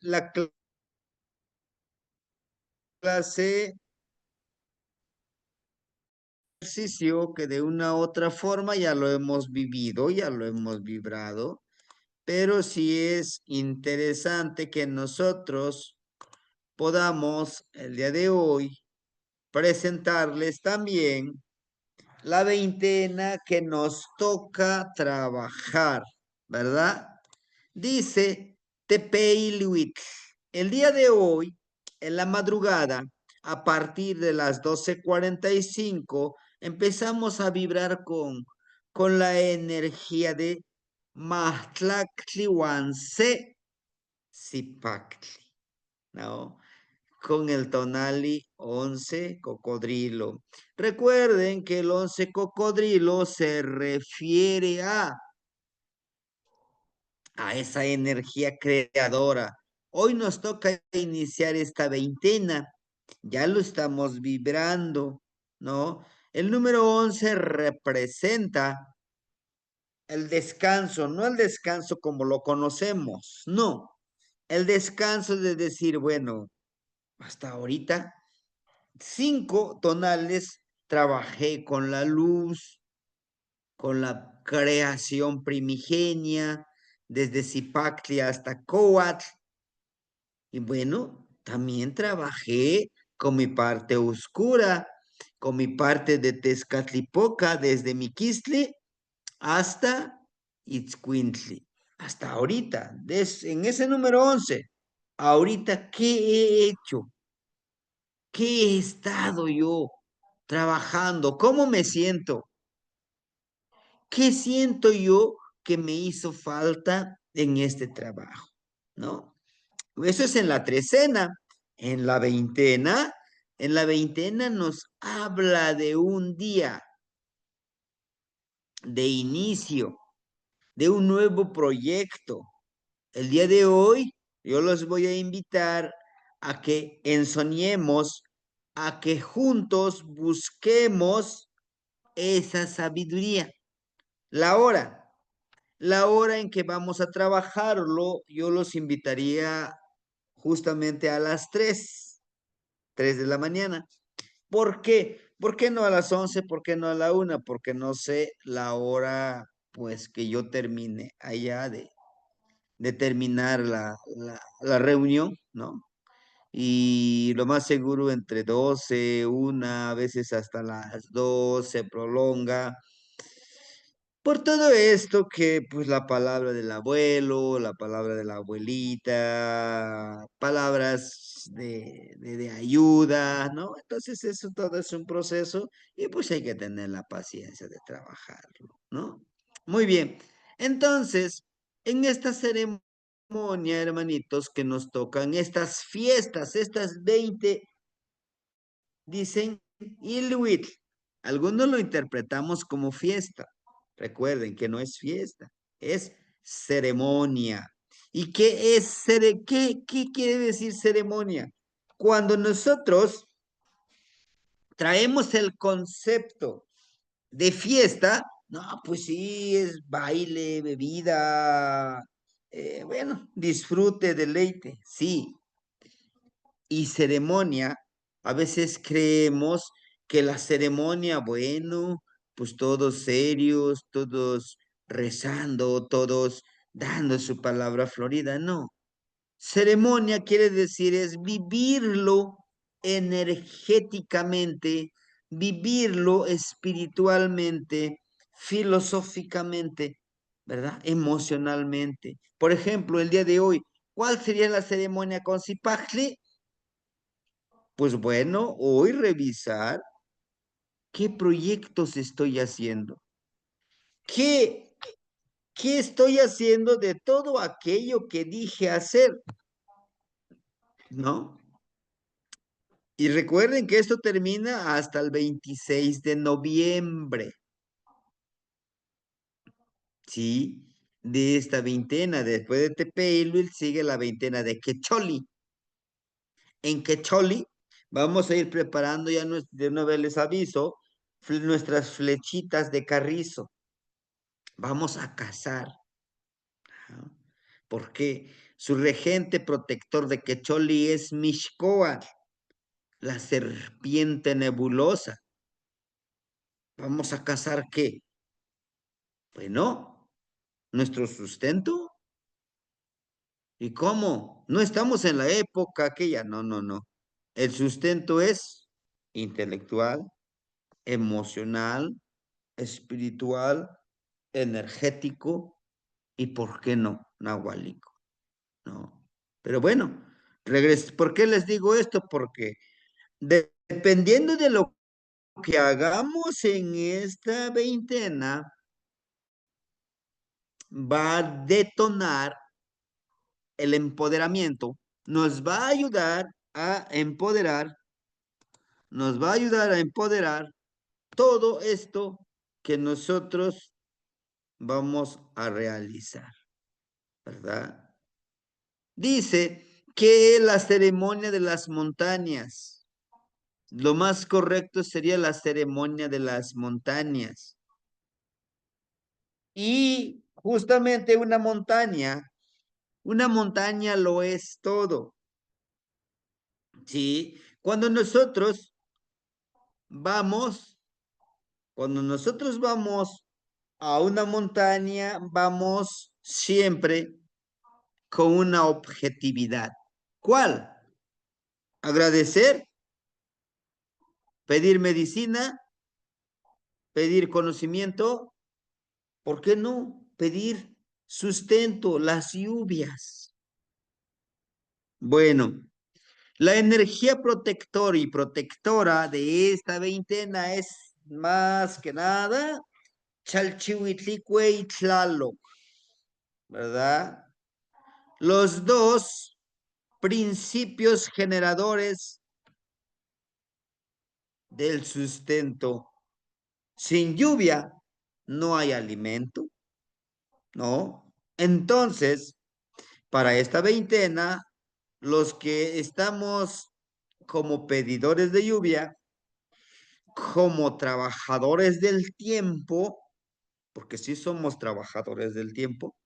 la clase ejercicio que de una u otra forma ya lo hemos vivido, ya lo hemos vibrado, pero sí es interesante que nosotros podamos el día de hoy presentarles también la veintena que nos toca trabajar, ¿verdad? Dice Tepeiluitl. El día de hoy, en la madrugada, a partir de las 12:45, empezamos a vibrar con la energía de Mahtlactlihuanse Zipactli, ¿no? Con el tonali 11 cocodrilo. Recuerden que el 11 cocodrilo se refiere a esa energía creadora. Hoy nos toca iniciar esta veintena, ya lo estamos vibrando, ¿no? El número 11 representa el descanso, no el descanso como lo conocemos, no. El descanso de decir, bueno, hasta ahorita 5 tonales trabajé con la luz, con la creación primigenia, desde Zipactli hasta Coatl. Y bueno, también trabajé con mi parte oscura, con mi parte de Tezcatlipoca, desde Miquistli hasta Itzcuintli, hasta ahorita, en ese número 11. Ahorita, ¿qué he hecho? ¿Qué he estado yo trabajando? ¿Cómo me siento? ¿Qué siento yo que me hizo falta en este trabajo? ¿No? Eso es en la trecena. En la veintena, en la veintena nos habla de un día de inicio, de un nuevo proyecto. El día de hoy yo los voy a invitar a que ensoñemos, a que juntos busquemos esa sabiduría. La hora, la hora en que vamos a trabajarlo, yo los invitaría justamente a las 3 de la mañana. ¿Por qué? ¿Por qué no a las 11? ¿Por qué no a la 1? Porque no sé la hora, pues, que yo termine allá de terminar la reunión, ¿no? Y lo más seguro entre 12, 1, a veces hasta las 2 se prolonga. Por todo esto que pues la palabra del abuelo, la palabra de la abuelita, palabras de ayuda, ¿no? Entonces eso todo es un proceso y pues hay que tener la paciencia de trabajarlo, ¿no? Muy bien. Entonces, en esta ceremonia, hermanitos, que nos tocan estas fiestas, estas 20 dicen Inuit. Algunos lo interpretamos como fiesta. Recuerden que no es fiesta, es ceremonia. ¿Y qué es qué quiere decir ceremonia? Cuando nosotros traemos el concepto de fiesta, no, pues sí, es baile, bebida, bueno, disfrute, deleite, sí, y ceremonia, a veces creemos que la ceremonia, bueno, pues todos serios, todos rezando, todos dando su palabra florida. No, ceremonia quiere decir es vivirlo energéticamente, vivirlo espiritualmente, filosóficamente, ¿verdad? Emocionalmente. Por ejemplo, el día de hoy, ¿cuál sería la ceremonia con Zipajli? Pues bueno, hoy revisar qué proyectos estoy haciendo, qué, qué estoy haciendo de todo aquello que dije hacer, ¿no? Y recuerden que esto termina hasta el 26 de noviembre, ¿sí? De esta veintena. Después de Tepeilhuil sigue la veintena de Quecholi. En Quecholi vamos a ir preparando ya, de una vez les aviso, nuestras flechitas de carrizo. Vamos a cazar, ¿no? Porque su regente protector de Quecholi es Mixcoatl, la serpiente nebulosa. ¿Vamos a cazar qué? Bueno, nuestro sustento. ¿Y cómo? No estamos en la época aquella. No, no, no. El sustento es intelectual, emocional, espiritual, energético y, ¿por qué no? Nahuálico, ¿no? Pero bueno, ¿por qué les digo esto? Porque dependiendo de lo que hagamos en esta veintena, va a detonar el empoderamiento, nos va a ayudar a empoderar, nos va a ayudar a empoderar todo esto que nosotros vamos a realizar, ¿verdad? Dice que la ceremonia de las montañas, lo más correcto sería la ceremonia de las montañas. Y justamente una montaña lo es todo, ¿sí? Vamos, cuando nosotros vamos a una montaña, vamos siempre con una objetividad. ¿Cuál? Agradecer, pedir medicina, pedir conocimiento, ¿por qué no? Pedir sustento, las lluvias. Bueno, la energía protectora y protectora de esta veintena es más que nada Chalchihuitlicue y Tlaloc, ¿verdad? Los dos principios generadores del sustento. Sin lluvia no hay alimento, ¿no? Entonces, para esta veintena, los que estamos como pedidores de lluvia, como trabajadores del tiempo, porque sí somos trabajadores del tiempo,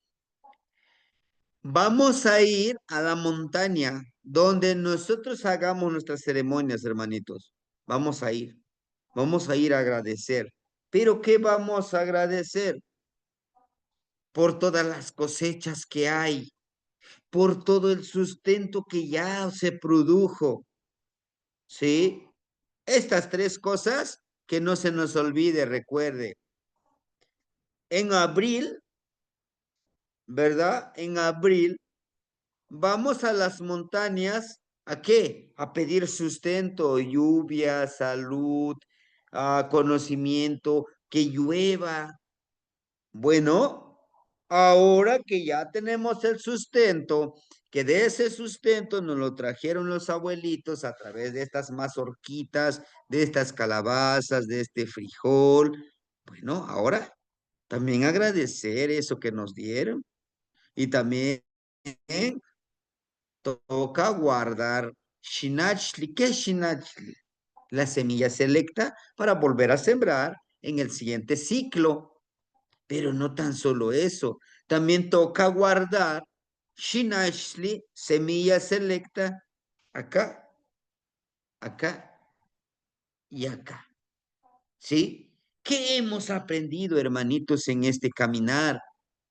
vamos a ir a la montaña donde nosotros hagamos nuestras ceremonias, hermanitos. Vamos a ir a agradecer. Pero ¿qué vamos a agradecer? Por todas las cosechas que hay, por todo el sustento que ya se produjo, ¿sí? Estas tres cosas que no se nos olvide, recuerde. En abril, ¿verdad? En abril vamos a las montañas, ¿a qué? A pedir sustento, lluvia, salud, conocimiento, que llueva. Bueno, ahora que ya tenemos el sustento, que de ese sustento nos lo trajeron los abuelitos a través de estas mazorquitas, de estas calabazas, de este frijol. Bueno, ahora también agradecer eso que nos dieron y también toca guardar shinachli. ¿Qué es shinachli? La semilla selecta para volver a sembrar en el siguiente ciclo. Pero no tan solo eso, también toca guardar shinachli, semilla selecta, acá, acá y acá. ¿Sí? ¿Qué hemos aprendido, hermanitos, en este caminar?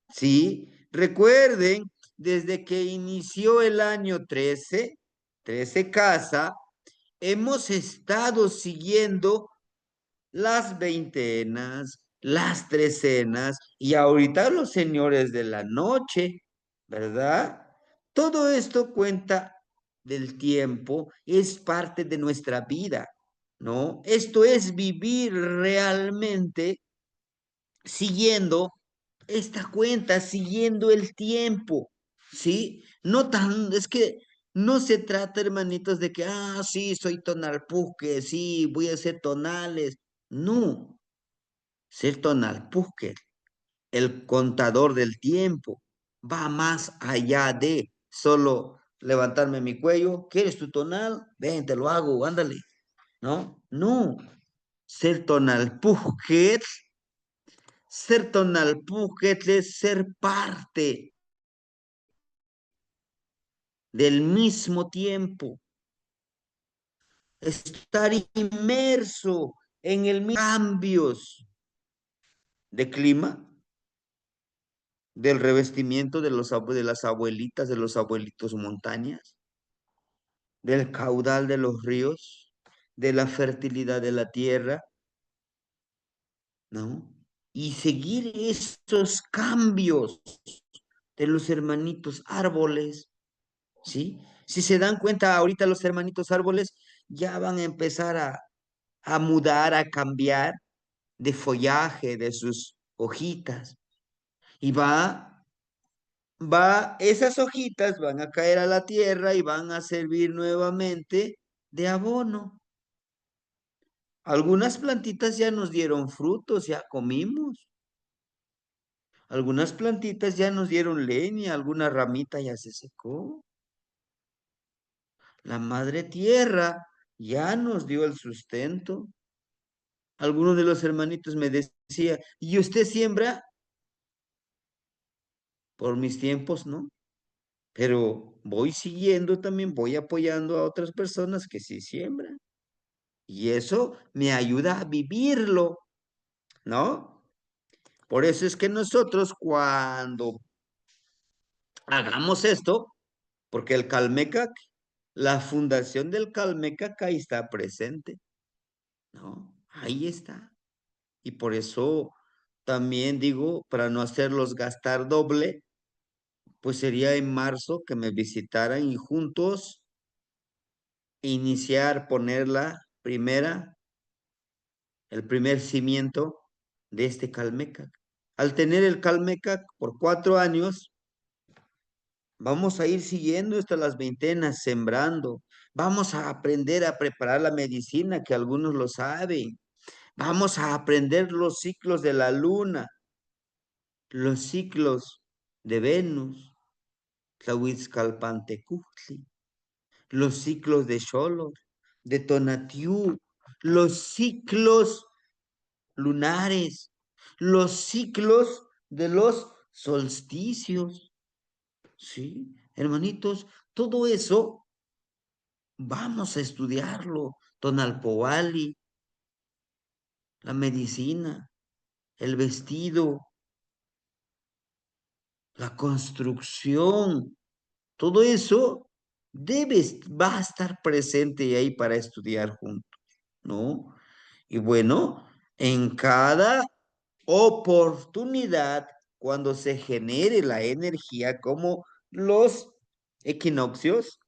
¿Sí? Recuerden, desde que inició el año 13 casa, hemos estado siguiendo las veintenas, las trecenas y ahorita los señores de la noche, ¿verdad? Todo esto cuenta del tiempo, es parte de nuestra vida, ¿no? Esto es vivir realmente siguiendo esta cuenta, siguiendo el tiempo, ¿sí? No tan, es que no se trata, hermanitos, de que, sí, soy tonalpuque, sí, voy a hacer tonales. No, ser tonalpuque, el contador del tiempo, va más allá de solo levantarme mi cuello, ¿quieres tu tonal? Ven, te lo hago, ándale, ¿no? No, ser tonalpuque, ser tonalpuque es ser parte del mismo tiempo, estar inmerso en el cambios de clima, del revestimiento de de las abuelitas, de los abuelitos montañas, del caudal de los ríos, de la fertilidad de la tierra, ¿no? Y seguir estos cambios de los hermanitos árboles, ¿sí? Si se dan cuenta, ahorita los hermanitos árboles ya van a empezar a mudar, a cambiar de follaje, de sus hojitas. Y esas hojitas van a caer a la tierra y van a servir nuevamente de abono. Algunas plantitas ya nos dieron frutos, ya comimos. Algunas plantitas ya nos dieron leña, alguna ramita ya se secó. La madre tierra ya nos dio el sustento. Alguno de los hermanitos me decía, ¿y usted siembra? Por mis tiempos, ¿no? Pero voy siguiendo también, voy apoyando a otras personas que sí siembran. Y eso me ayuda a vivirlo, ¿no? Por eso es que nosotros cuando hagamos esto, porque el Calmecac, la fundación del Calmecac ahí está presente, ¿no? Ahí está. Y por eso también digo, para no hacerlos gastar doble, pues sería en marzo que me visitaran y juntos iniciar, poner el primer cimiento de este Calmecac. Al tener el Calmecac por 4 años, vamos a ir siguiendo hasta las veintenas, sembrando. Vamos a aprender a preparar la medicina, que algunos lo saben. Vamos a aprender los ciclos de la luna, los ciclos de Venus, Tlahuitzcalpantecutli, los ciclos de Xolotl, de Tonatiuh, los ciclos lunares, los ciclos de los solsticios. Sí, hermanitos, todo eso vamos a estudiarlo. Tonalpoali, la medicina, el vestido, la construcción, todo eso va a estar presente ahí para estudiar juntos, ¿no? Y bueno, en cada oportunidad, cuando se genere la energía, como los equinoccios,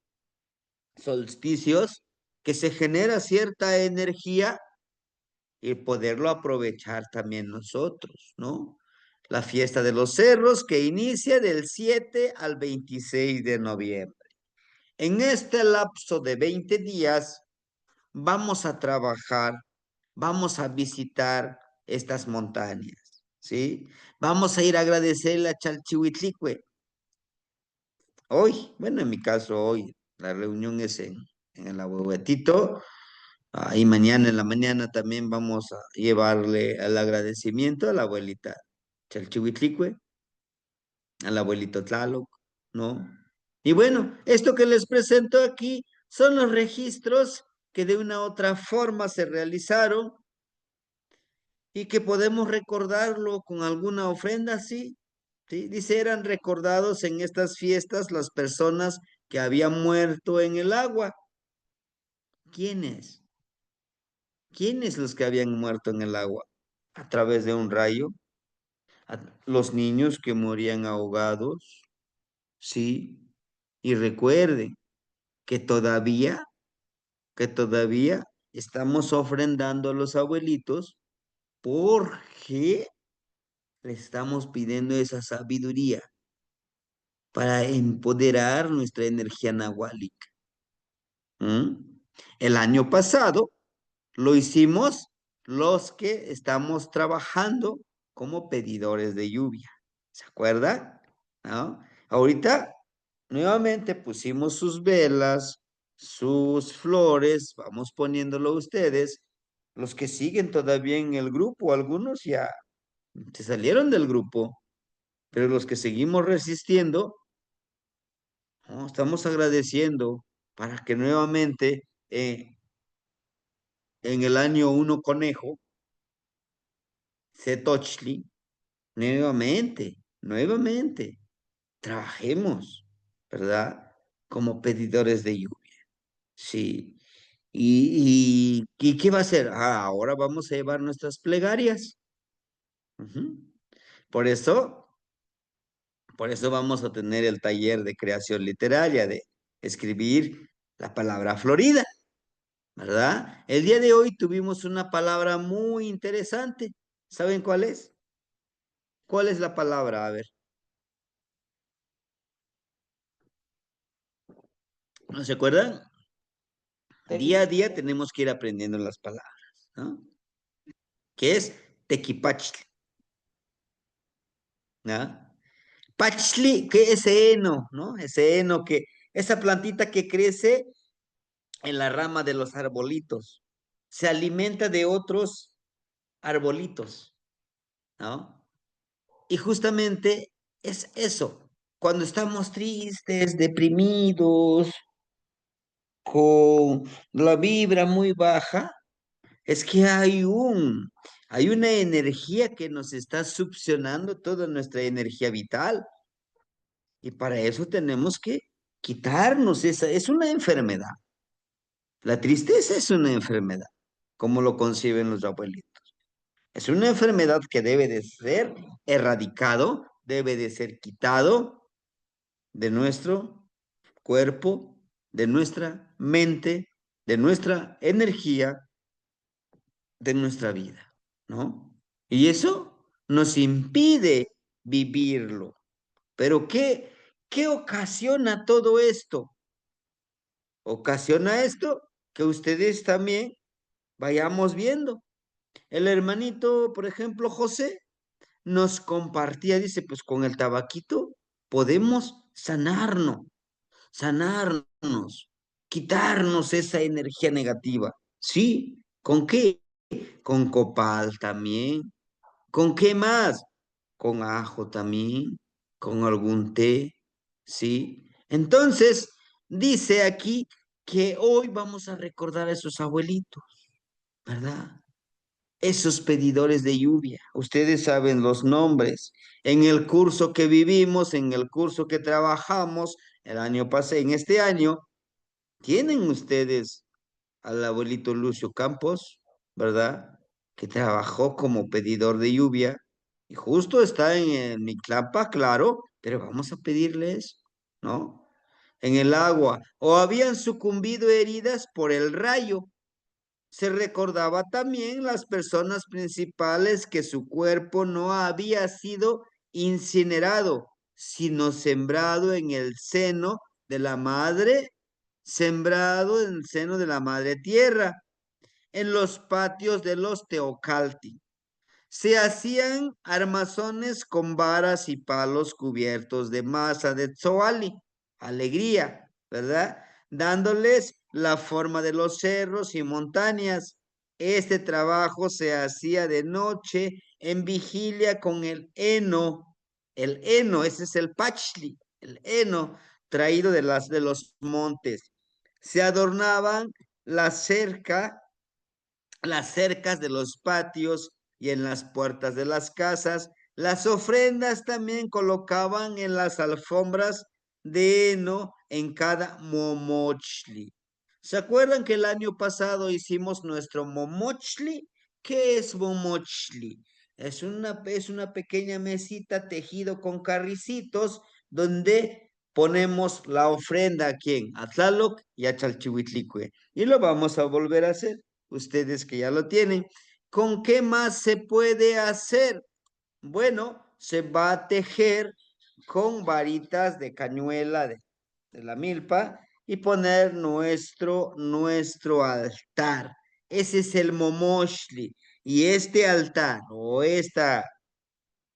solsticios, que se genera cierta energía y poderlo aprovechar también nosotros, ¿no? La fiesta de los cerros que inicia del 7 al 26 de noviembre. En este lapso de 20 días vamos a trabajar, vamos a visitar estas montañas, ¿sí? Vamos a ir a agradecerle a Chalchihuitlicue. Hoy, bueno, en mi caso hoy, la reunión es en el Ahuehuetito. Y mañana en la mañana también vamos a llevarle el agradecimiento a la abuelita Chalchihuitlicue, al abuelito Tlaloc, ¿no? Y bueno, esto que les presento aquí son los registros que de una u otra forma se realizaron y que podemos recordarlo con alguna ofrenda, sí. Sí, dice, eran recordados en estas fiestas las personas que habían muerto en el agua. ¿Quiénes? ¿Quiénes los que habían muerto en el agua? A través de un rayo. Los niños que morían ahogados, sí. Y recuerden que todavía estamos ofrendando a los abuelitos porque le estamos pidiendo esa sabiduría para empoderar nuestra energía nahuálica. ¿Mm? El año pasado lo hicimos los que estamos trabajando como pedidores de lluvia. ¿Se acuerda? ¿No? Ahorita nuevamente pusimos sus velas, sus flores, vamos poniéndolo ustedes. Los que siguen todavía en el grupo, algunos ya se salieron del grupo, pero los que seguimos resistiendo, ¿no? Estamos agradeciendo para que nuevamente en el año uno conejo, Setochli, nuevamente, trabajemos, ¿verdad? Como pedidores de lluvia. Sí. ¿Y qué va a hacer? Ah, ahora vamos a llevar nuestras plegarias. Ujú. Por eso, por eso vamos a tener el taller de creación literaria, de escribir la palabra Florida, ¿verdad? El día de hoy tuvimos una palabra muy interesante. ¿Saben cuál es? ¿Cuál es la palabra? A ver, ¿no se acuerdan? Día a día tenemos que ir aprendiendo las palabras, ¿no? Que es tequipachli, ¿no? Pachli, que es heno, ¿no? Ese heno que, esa plantita que crece en la rama de los arbolitos, se alimenta de otros arbolitos, ¿no? Y justamente es eso, cuando estamos tristes, deprimidos, con la vibra muy baja, es que hay una energía que nos está succionando toda nuestra energía vital. Y para eso tenemos que quitarnos esa, es una enfermedad. La tristeza es una enfermedad, como lo conciben los abuelitos. Es una enfermedad que debe de ser erradicado, debe de ser quitado de nuestro cuerpo, de nuestra mente, de nuestra energía, de nuestra vida, ¿no? Y eso nos impide vivirlo. Pero ¿qué ocasiona todo esto? Ocasiona esto que ustedes también vayamos viendo. El hermanito, por ejemplo, José, nos compartía, dice, pues con el tabaquito podemos sanarnos, quitarnos esa energía negativa. ¿Sí? ¿Con qué? Con copal también. ¿Con qué más? Con ajo también, con algún té, ¿sí? Entonces, dice aquí que hoy vamos a recordar a esos abuelitos, ¿verdad? Esos pedidores de lluvia. Ustedes saben los nombres. En el curso que vivimos, en el curso que trabajamos el año pasado, en este año, tienen ustedes al abuelito Lucio Campos, ¿verdad? Que trabajó como pedidor de lluvia y justo está en el Mictlapa, claro, pero vamos a pedirles, ¿no? En el agua, o habían sucumbido heridas por el rayo. Se recordaba también las personas principales que su cuerpo no había sido incinerado, sino sembrado en el seno de la madre, sembrado en el seno de la madre tierra, en los patios de los Teocalti. Se hacían armazones con varas y palos cubiertos de masa de tzoali, alegría, ¿verdad? Dándoles la forma de los cerros y montañas. Este trabajo se hacía de noche en vigilia con el heno, ese es el pachli, el heno traído de los montes. Se adornaban la cerca las cercas de los patios y en las puertas de las casas. Las ofrendas también colocaban en las alfombras de heno en cada momochli. ¿Se acuerdan que el año pasado hicimos nuestro momochli? ¿Qué es momochli? Es una pequeña mesita tejido con carricitos donde ponemos la ofrenda a quién, a Tlaloc y a Chalchihuitlicue. Y lo vamos a volver a hacer ustedes que ya lo tienen. ¿Con qué más se puede hacer? Bueno, se va a tejer con varitas de cañuela de la milpa y poner nuestro altar. Ese es el momoshli. Y este altar o este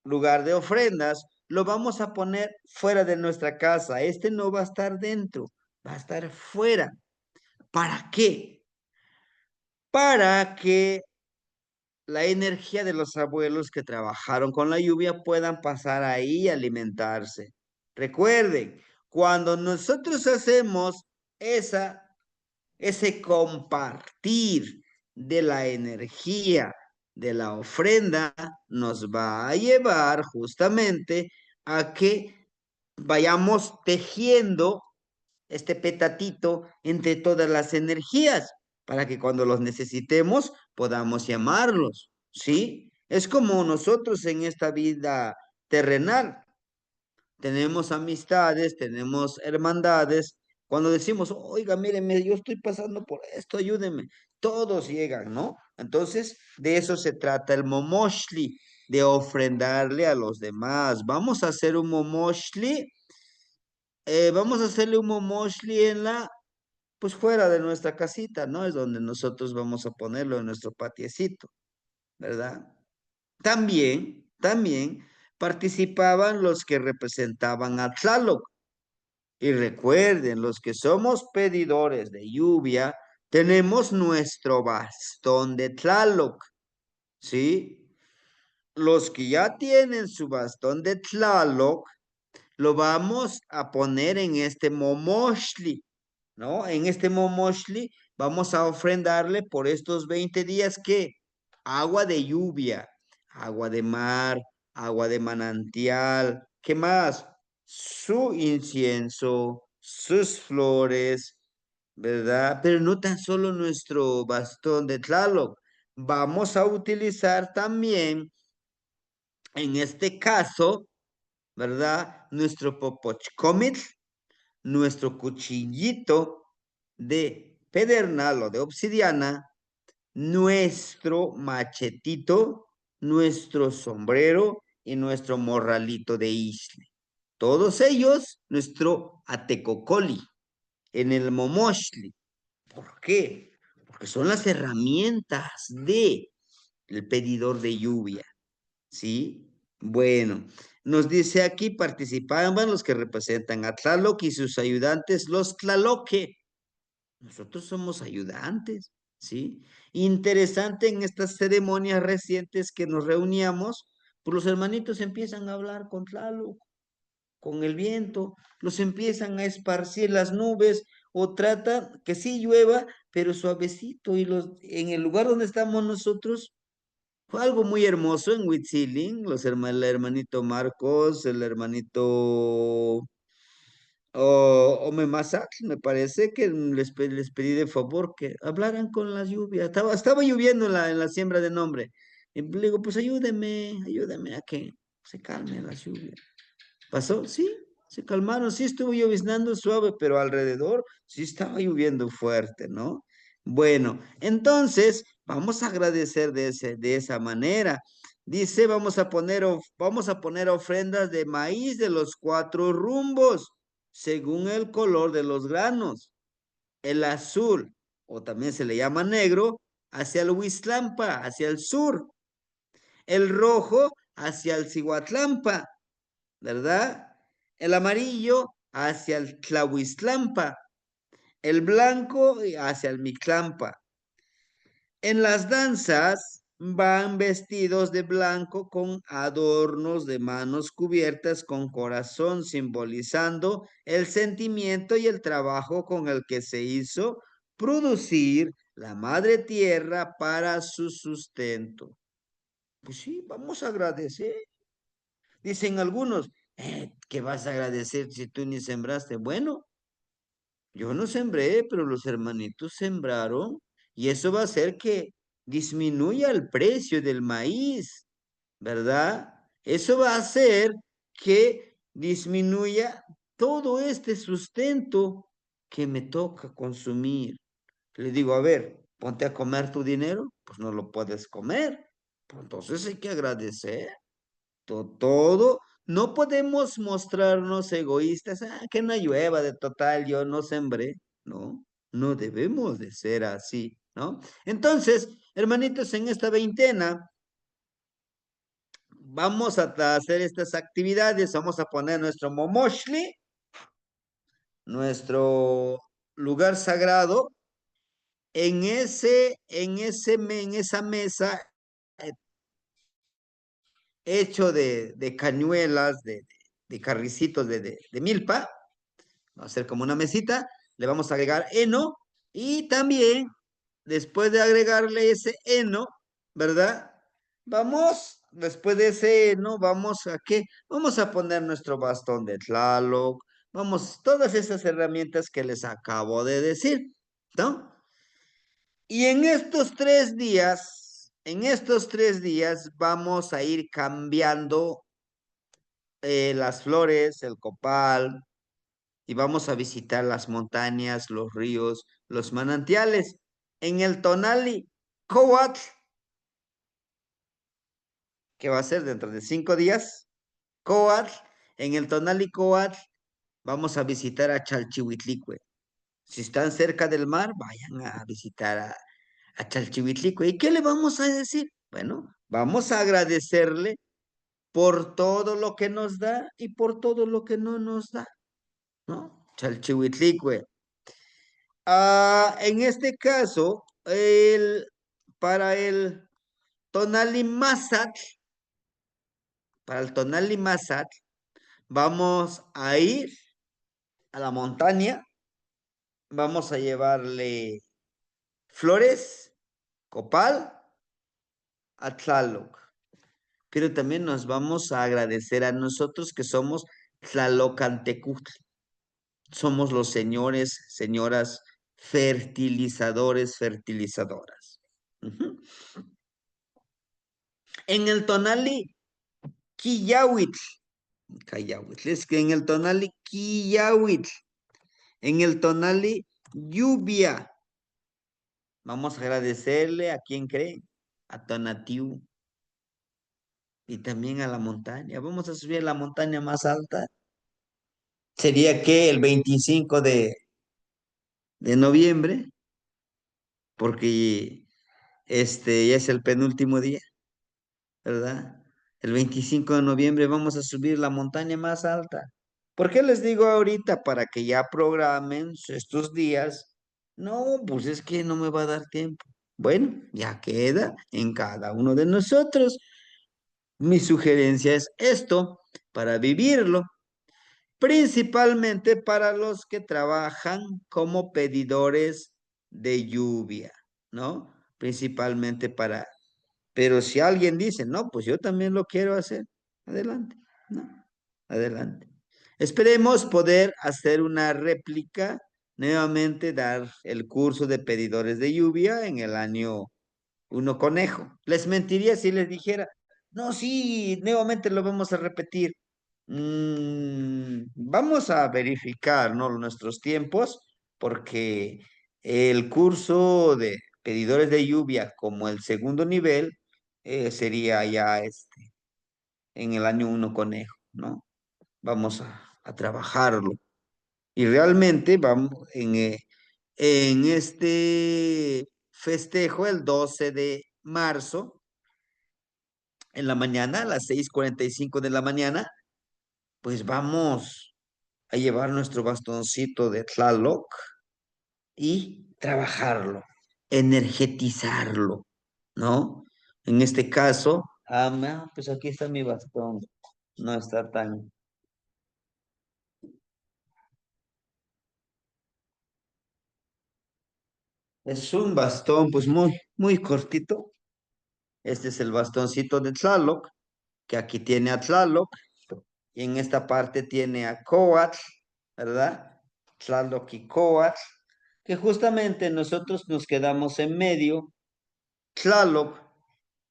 lugar de ofrendas lo vamos a poner fuera de nuestra casa. Este no va a estar dentro, va a estar fuera. ¿Para qué? Para que la energía de los abuelos que trabajaron con la lluvia puedan pasar ahí y alimentarse. Recuerden, Cuando nosotros hacemos ese compartir de la energía de la ofrenda, nos va a llevar justamente a que vayamos tejiendo este petatito entre todas las energías para que cuando los necesitemos podamos llamarlos, ¿sí? Es como nosotros en esta vida terrenal. Tenemos amistades, tenemos hermandades. Cuando decimos, oiga, míreme, yo estoy pasando por esto, ayúdenme. Todos llegan, ¿no? Entonces, de eso se trata el momoshli, de ofrendarle a los demás. Vamos a hacer un momoshli, vamos a hacerle un momoshli pues fuera de nuestra casita, ¿no? Es donde nosotros vamos a ponerlo en nuestro patiecito, ¿verdad? También participaban los que representaban a Tlaloc. Y recuerden, los que somos pedidores de lluvia, tenemos nuestro bastón de Tlaloc, ¿sí? Los que ya tienen su bastón de Tlaloc, lo vamos a poner en este momoshli, ¿no? En este momoshli vamos a ofrendarle por estos 20 días que agua de lluvia, agua de mar, agua de manantial, ¿qué más? Su incienso, sus flores, ¿verdad? Pero no tan solo nuestro bastón de Tlaloc. Vamos a utilizar también, en este caso, ¿verdad? Nuestro popochcomitl, nuestro cuchillito de pedernal o de obsidiana, nuestro machetito, nuestro sombrero y nuestro morralito de isle. Todos ellos, nuestro atecocoli en el momoshli. ¿Por qué? Porque son las herramientas de el pedidor de lluvia. ¿Sí? Bueno, nos dice aquí, participaban los que representan a Tlaloc y sus ayudantes, los Tlaloque. Nosotros somos ayudantes, ¿sí? Interesante en estas ceremonias recientes que nos reuníamos, pues los hermanitos empiezan a hablar con Tlaloc, con el viento, los empiezan a esparcir las nubes o trata que sí llueva, pero suavecito y en el lugar donde estamos nosotros fue algo muy hermoso en Huitzilin, el hermanito Marcos, el hermanito Omemasac, me parece que les pedí de favor que hablaran con la lluvia. Estaba lloviendo en la siembra de nombre. Y le digo, pues ayúdame a que se calme la lluvia. ¿Pasó? Sí, se calmaron, sí estuvo lloviznando suave, pero alrededor sí estaba lloviendo fuerte, ¿no? Bueno, entonces vamos a agradecer de esa manera. Dice, vamos a poner ofrendas de maíz de los 4 rumbos, según el color de los granos. El azul, o también se le llama negro, hacia el Huiztlampa, hacia el sur. El rojo, hacia el Cihuatlampa, ¿verdad? El amarillo hacia el Tlahuiztlampa, el blanco hacia el Mictlampa. En las danzas van vestidos de blanco con adornos de manos cubiertas con corazón, simbolizando el sentimiento y el trabajo con el que se hizo producir la madre tierra para su sustento. Pues sí, vamos a agradecer. Dicen algunos, ¿qué vas a agradecer si tú ni sembraste? Bueno, yo no sembré, pero los hermanitos sembraron y eso va a hacer que disminuya el precio del maíz, ¿verdad? Eso va a hacer que disminuya todo este sustento que me toca consumir. Le digo, a ver, ponte a comer tu dinero, pues no lo puedes comer. Pues entonces hay que agradecer todo. No podemos mostrarnos egoístas, que no llueva de total, yo no sembré, no, no debemos de ser así, ¿no? Entonces, hermanitos, en esta veintena vamos a hacer estas actividades, vamos a poner nuestro momoshli, nuestro lugar sagrado, en esa mesa eh, hecho de cañuelas, de carricitos de milpa, Va a ser como una mesita, le vamos a agregar heno y también después de agregarle ese heno, ¿verdad? Vamos, después de ese heno, vamos a qué? Vamos a poner nuestro bastón de Tlaloc, vamos, todas esas herramientas que les acabo de decir, ¿no? Y en estos 3 días vamos a ir cambiando las flores, el copal, y vamos a visitar las montañas, los ríos, los manantiales. En el Tonali Coatl, que va a ser dentro de 5 días, Coatl, en el Tonali Coatl, vamos a visitar a Chalchihuitlicue. Si están cerca del mar, vayan a visitar a Chalchihuitlicue. ¿Y qué le vamos a decir? Bueno, vamos a agradecerle por todo lo que nos da y por todo lo que no nos da, ¿no? Chalchihuitlicue. En este caso, para el Tonali Mazatl, para el Tonali Mazatl, vamos a ir a la montaña, vamos a llevarle flores, copal, a Tlaloc, pero también nos vamos a agradecer a nosotros que somos Tlalocantecutl. Somos los señores, señoras fertilizadores, fertilizadoras. Ujú. En el Tonali Quillahuitl, Cayahuitl, es que en el Tonali Quillahuitl, en el Tonali Lluvia, vamos a agradecerle a quien cree, a Tonatiu y también a la montaña. Vamos a subir a la montaña más alta. Sería que el 25 de noviembre, porque ya es el penúltimo día, ¿verdad? El 25 de noviembre vamos a subir la montaña más alta. ¿Por qué les digo ahorita? Para que ya programen estos días. No, pues es que no me va a dar tiempo. Bueno, ya queda en cada uno de nosotros. Mi sugerencia es esto para vivirlo, principalmente para los que trabajan como pedidores de lluvia, ¿no? Principalmente para pero si alguien dice, no, pues yo también lo quiero hacer, adelante, ¿no? Adelante. Esperemos poder hacer una réplica, nuevamente dar el curso de pedidores de lluvia en el año uno conejo. Les mentiría si les dijera, no, sí, nuevamente lo vamos a repetir. Vamos a verificar, ¿no? Nuestros tiempos, porque el curso de pedidores de lluvia como el segundo nivel sería ya en el año uno conejo, ¿no? Vamos a trabajarlo. Y realmente vamos en este festejo, el 12 de marzo, en la mañana, a las 6:45 de la mañana, pues vamos a llevar nuestro bastoncito de Tlaloc y trabajarlo, energetizarlo, ¿no? En este caso, pues aquí está mi bastón, no está tan... Es un bastón, pues muy cortito. Este es el bastoncito de Tlaloc, que aquí tiene a Tlaloc, y en esta parte tiene a Coatl, ¿verdad? Tlaloc y Coatl, que justamente nosotros nos quedamos en medio. Tlaloc,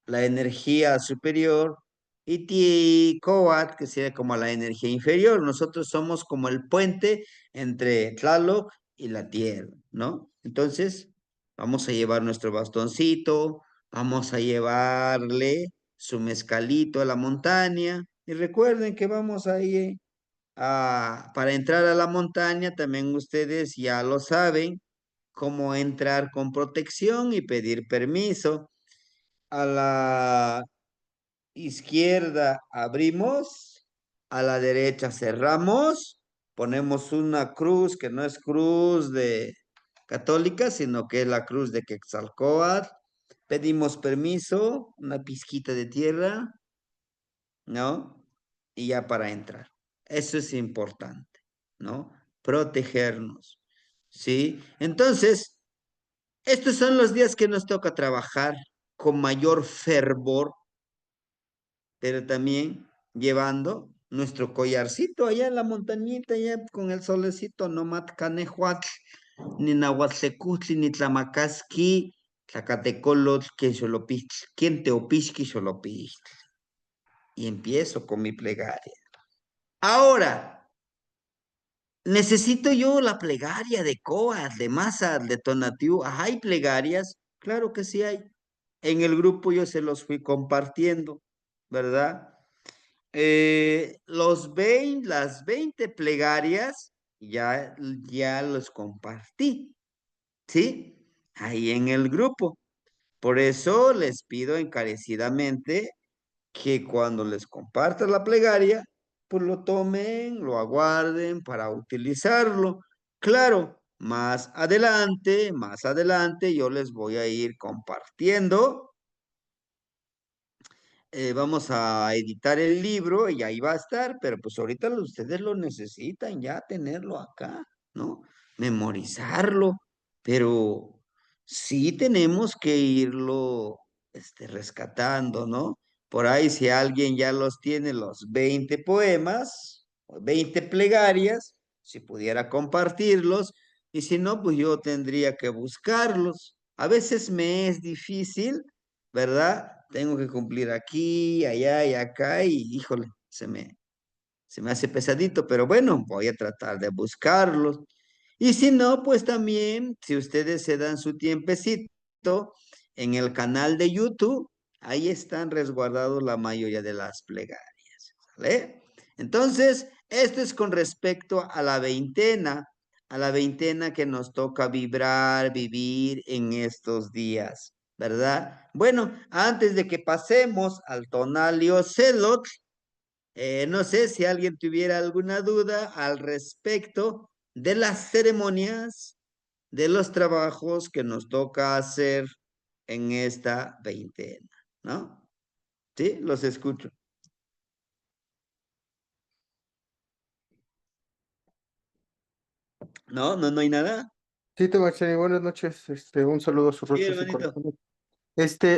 la energía superior, y Coat, que sería como la energía inferior. Nosotros somos como el puente entre Tlaloc y la tierra, ¿no? Entonces, vamos a llevar nuestro bastoncito, vamos a llevarle su mezcalito a la montaña, y recuerden que vamos ahí para entrar a la montaña, también ustedes ya lo saben, cómo entrar con protección y pedir permiso. A la izquierda abrimos, a la derecha cerramos, ponemos una cruz que no es cruz de católica, sino que es la cruz de Quetzalcóatl. Pedimos permiso, una pizquita de tierra, ¿no? Y ya para entrar. Eso es importante, ¿no? protegernos, ¿sí? Entonces, estos son los días que nos toca trabajar con mayor fervor, pero también llevando nuestro collarcito allá en la montañita, allá con el solecito, no matcanejuatl, ni nahuatlecutli, ni tlamacasqui, tlacatecolotl, que xolopistl, quien te opisqui xolopistl. Y empiezo con mi plegaria. Ahora, necesito yo la plegaria de Coas, de Masa, de Tonatiu. Ajá, ¿hay plegarias? Claro que sí hay. En el grupo yo se los fui compartiendo, ¿verdad? Las 20 plegarias ya los compartí, ¿sí? Ahí en el grupo. Por eso les pido encarecidamente que cuando les comparta la plegaria, pues lo tomen, lo aguarden para utilizarlo. Claro, más adelante yo les voy a ir compartiendo. Vamos a editar el libro y ahí va a estar, pero pues ahorita ustedes lo necesitan ya tenerlo acá, ¿no? Memorizarlo, pero sí tenemos que irlo rescatando, ¿no? Por ahí si alguien ya los tiene los 20 poemas, o 20 plegarias, si pudiera compartirlos, y si no, pues yo tendría que buscarlos. A veces me es difícil, ¿verdad? Tengo que cumplir aquí, allá y acá y híjole, se me hace pesadito, pero bueno, voy a tratar de buscarlos. Y si no, pues también, si ustedes se dan su tiempecito en el canal de YouTube, ahí están resguardados la mayoría de las plegarias, ¿sale? Entonces, esto es con respecto a la veintena que nos toca vibrar, vivir en estos días, ¿verdad? Bueno, antes de que pasemos al tonalio celot, no sé si alguien tuviera alguna duda al respecto de las ceremonias, de los trabajos que nos toca hacer en esta veintena, ¿no? Sí, los escucho. No, no, no hay nada. Sí, Temachani, buenas noches. Un saludo a sus Sí, rostros y hermanito. corazones.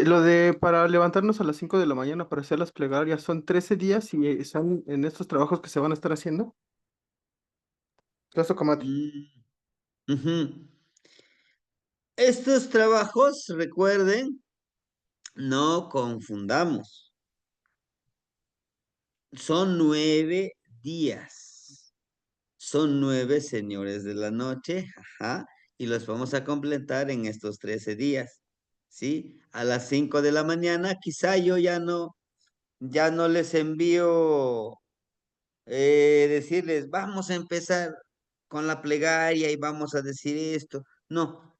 Lo de para levantarnos a las 5 de la mañana para hacer las plegarias son 13 días y están en estos trabajos que se van a estar haciendo. Caso Camati. Mm, ujú. Estos trabajos, recuerden, no confundamos. Son 9 días. Son 9 señores de la noche, ajá, y los vamos a completar en estos 13 días, ¿sí? A las 5 de la mañana, quizá yo ya no les envío decirles, vamos a empezar con la plegaria y vamos a decir esto. No,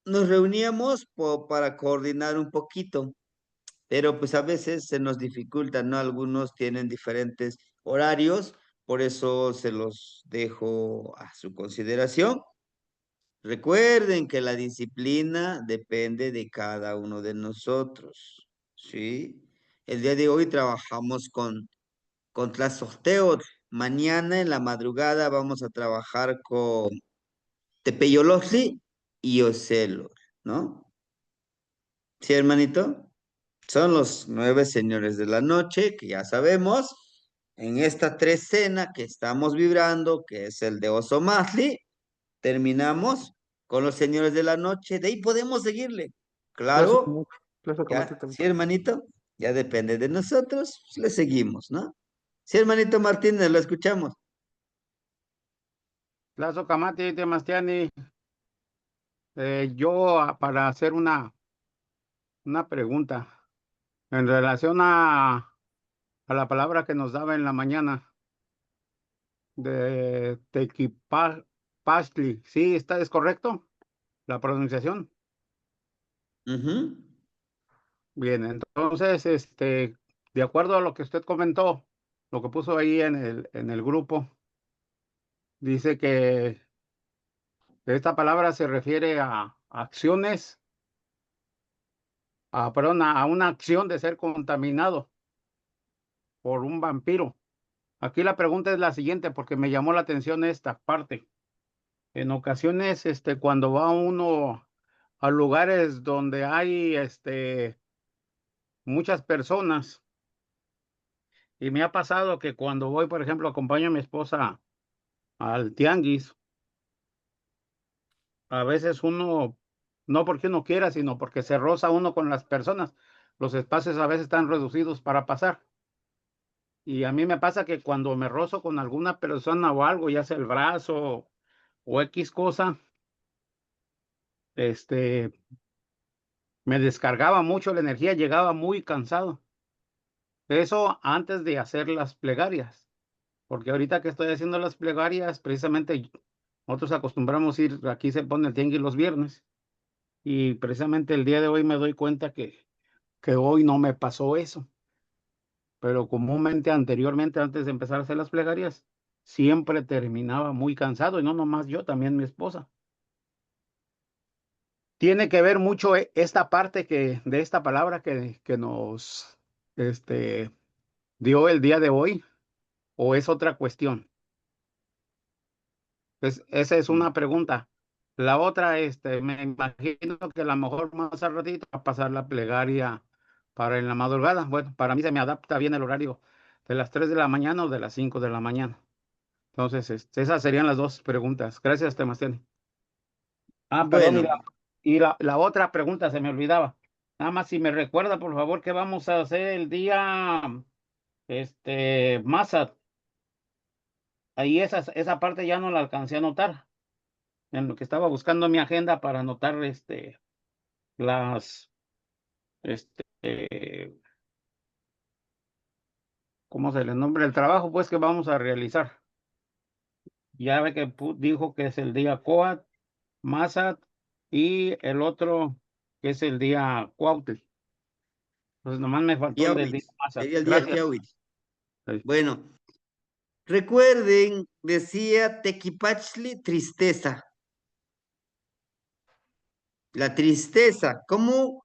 nos reuníamos para coordinar un poquito, pero pues a veces se nos dificulta, ¿no? Algunos tienen diferentes horarios, por eso se los dejo a su consideración. Recuerden que la disciplina depende de cada uno de nosotros, ¿sí? El día de hoy trabajamos con Tlazolteotl. Mañana en la madrugada vamos a trabajar con Tepeyolojli y Ocelo, ¿no? ¿Sí, hermanito? Son los 9 señores de la noche, que ya sabemos, en esta trecena que estamos vibrando, que es el de Osomatli, terminamos con los señores de la noche, de ahí podemos seguirle. Caso Claro, Camati. Caso Camati ya, también. sí, hermanito, ya depende de nosotros, pues le seguimos, ¿no? Sí, hermanito Martínez, lo escuchamos. Lazo Camati, Temastiani, yo para hacer una pregunta en relación a la palabra que nos daba en la mañana de Tequipastli, ¿sí es correcto la pronunciación? Ujú, Bien, entonces, de acuerdo a lo que usted comentó, lo que puso ahí en el grupo, dice que esta palabra se refiere a acciones, perdón, a una acción de ser contaminado por un vampiro. Aquí la pregunta es la siguiente, porque me llamó la atención esta parte. En ocasiones, cuando va uno a lugares donde hay, muchas personas, y me ha pasado que cuando voy, por ejemplo, acompaño a mi esposa al tianguis, a veces uno, no porque uno quiera, sino porque se roza uno con las personas. Los espacios a veces están reducidos para pasar. Y a mí me pasa que cuando me rozo con alguna persona o algo, ya sea el brazo o X cosa, este, me descargaba mucho la energía, llegaba muy cansado. Eso antes de hacer las plegarias, porque ahorita que estoy haciendo las plegarias, precisamente nosotros acostumbramos ir, aquí se pone el tianguis los viernes, y precisamente el día de hoy me doy cuenta que hoy no me pasó eso, pero comúnmente anteriormente, antes de empezar a hacer las plegarias, siempre terminaba muy cansado, y no nomás yo, también mi esposa. Tiene que ver mucho esta parte de esta palabra que nos dio el día de hoy, o es otra cuestión. Esa es Mm. una pregunta. La otra, me imagino que a lo mejor más al ratito va a pasar la plegaria para en la madrugada. Bueno, para mí se me adapta bien el horario de las 3 de la mañana o de las 5 de la mañana. Entonces, esas serían las dos preguntas. Gracias, Temastiani. Ah, perdón, Bueno, y la otra pregunta se me olvidaba. Nada más si me recuerda, por favor, que vamos a hacer el día, Masa. Ahí esa parte ya no la alcancé a anotar. En lo que estaba buscando mi agenda para anotar, las, este, ¿cómo se le nombra? El trabajo, pues, que vamos a realizar. Ya ve que dijo que es el día Coat, Masat, y el otro que es el día Cuautli. Pues nomás me faltó el del Yahweh, día Masat. sería el día Gracias. Yahweh. Sí. Bueno, recuerden, decía Tequipachli, tristeza. La tristeza, ¿cómo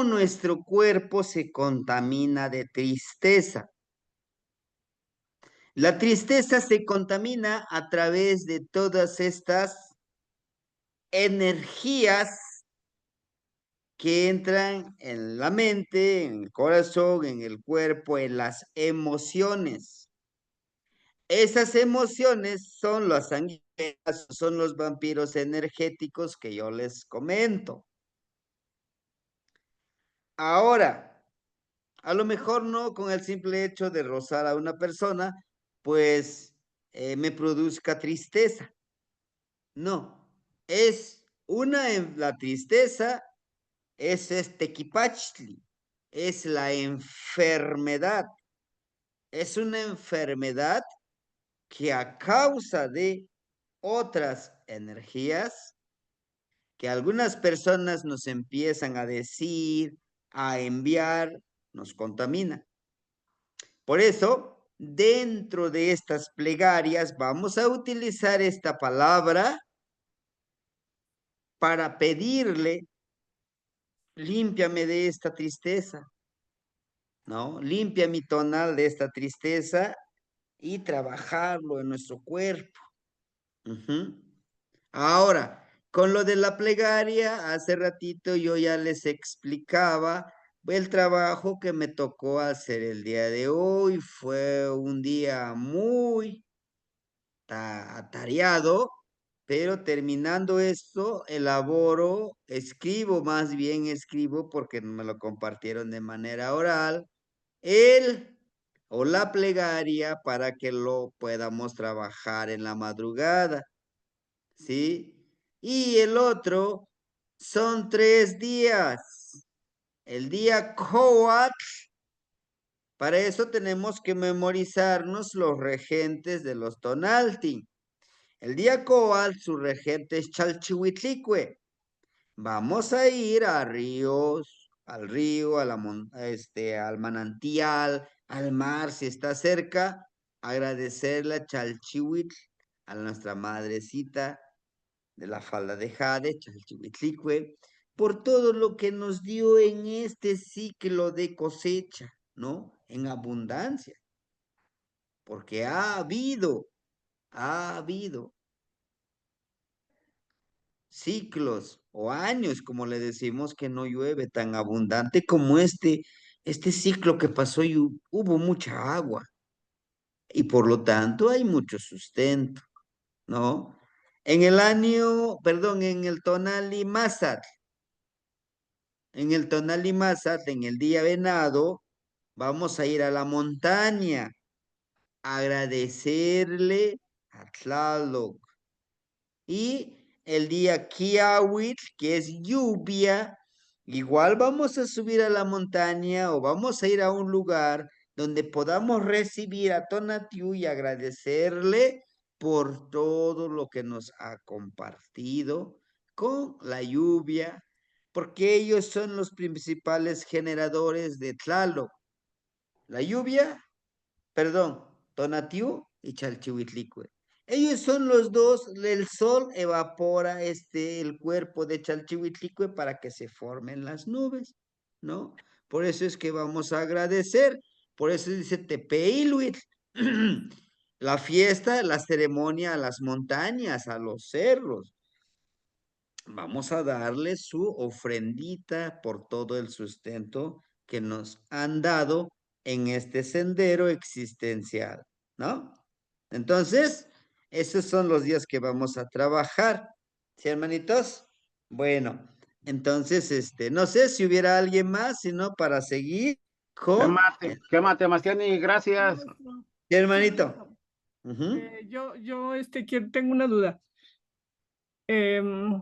nuestro cuerpo se contamina de tristeza? La tristeza se contamina a través de todas estas energías que entran en la mente, en el corazón, en el cuerpo, en las emociones. Esas emociones son las sanguíneas, son los vampiros energéticos que yo les comento. Ahora, a lo mejor no con el simple hecho de rozar a una persona, pues me produzca tristeza. No, es la tristeza es este quipachtli, es la enfermedad. Es una enfermedad que a causa de otras energías que algunas personas nos empiezan a decir, a enviar, nos contamina. Por eso, dentro de estas plegarias vamos a utilizar esta palabra para pedirle, límpiame de esta tristeza, ¿no? Limpia mi tonal de esta tristeza y trabajarlo en nuestro cuerpo. Ujú. Ahora, con lo de la plegaria, hace ratito yo ya les explicaba el trabajo que me tocó hacer el día de hoy. Fue un día muy atareado, pero terminando esto, escribo, más bien escribo porque me lo compartieron de manera oral, el o la plegaria para que lo podamos trabajar en la madrugada, ¿sí? Y el otro son 3 días. El día Coat, para eso tenemos que memorizarnos los regentes de los Tonalti. El día Coal, su regente es Chalchihuitlicue. Vamos a ir a ríos, al río, al manantial, al mar, si está cerca, agradecerle a Chalchihuitl, a nuestra madrecita de la falda de Jade, Chalchihuitlicue, por todo lo que nos dio en este ciclo de cosecha, ¿no? En abundancia. porque ha habido ciclos o años, como le decimos, que no llueve tan abundante como este ciclo que pasó y hubo mucha agua y por lo tanto hay mucho sustento, ¿no? En el año, perdón, en el Tonali Mazat, en el día venado, vamos a ir a la montaña a agradecerle a Tlaloc. Y el día Kiawit, que es lluvia, igual vamos a subir a la montaña o vamos a ir a un lugar donde podamos recibir a Tonatiuh y agradecerle por todo lo que nos ha compartido con la lluvia, porque ellos son los principales generadores de Tlaloc. La lluvia, perdón, Tonatiuh y Chalchihuitlicue. Ellos son los dos, el sol evapora el cuerpo de Chalchihuitlicue para que se formen las nubes, ¿no? Por eso es que vamos a agradecer, por eso dice Tepeiluit, la fiesta, la ceremonia a las montañas, a los cerros. Vamos a darle su ofrendita por todo el sustento que nos han dado en este sendero existencial, ¿no? Entonces, esos son los días que vamos a trabajar, ¿sí, hermanitos? Bueno, entonces, no sé si hubiera alguien más, sino para seguir con Qué mate, Mastiani, gracias. Maestro. ¿sí, Sí, hermanito? maestro. Ujú. Yo tengo una duda. Em,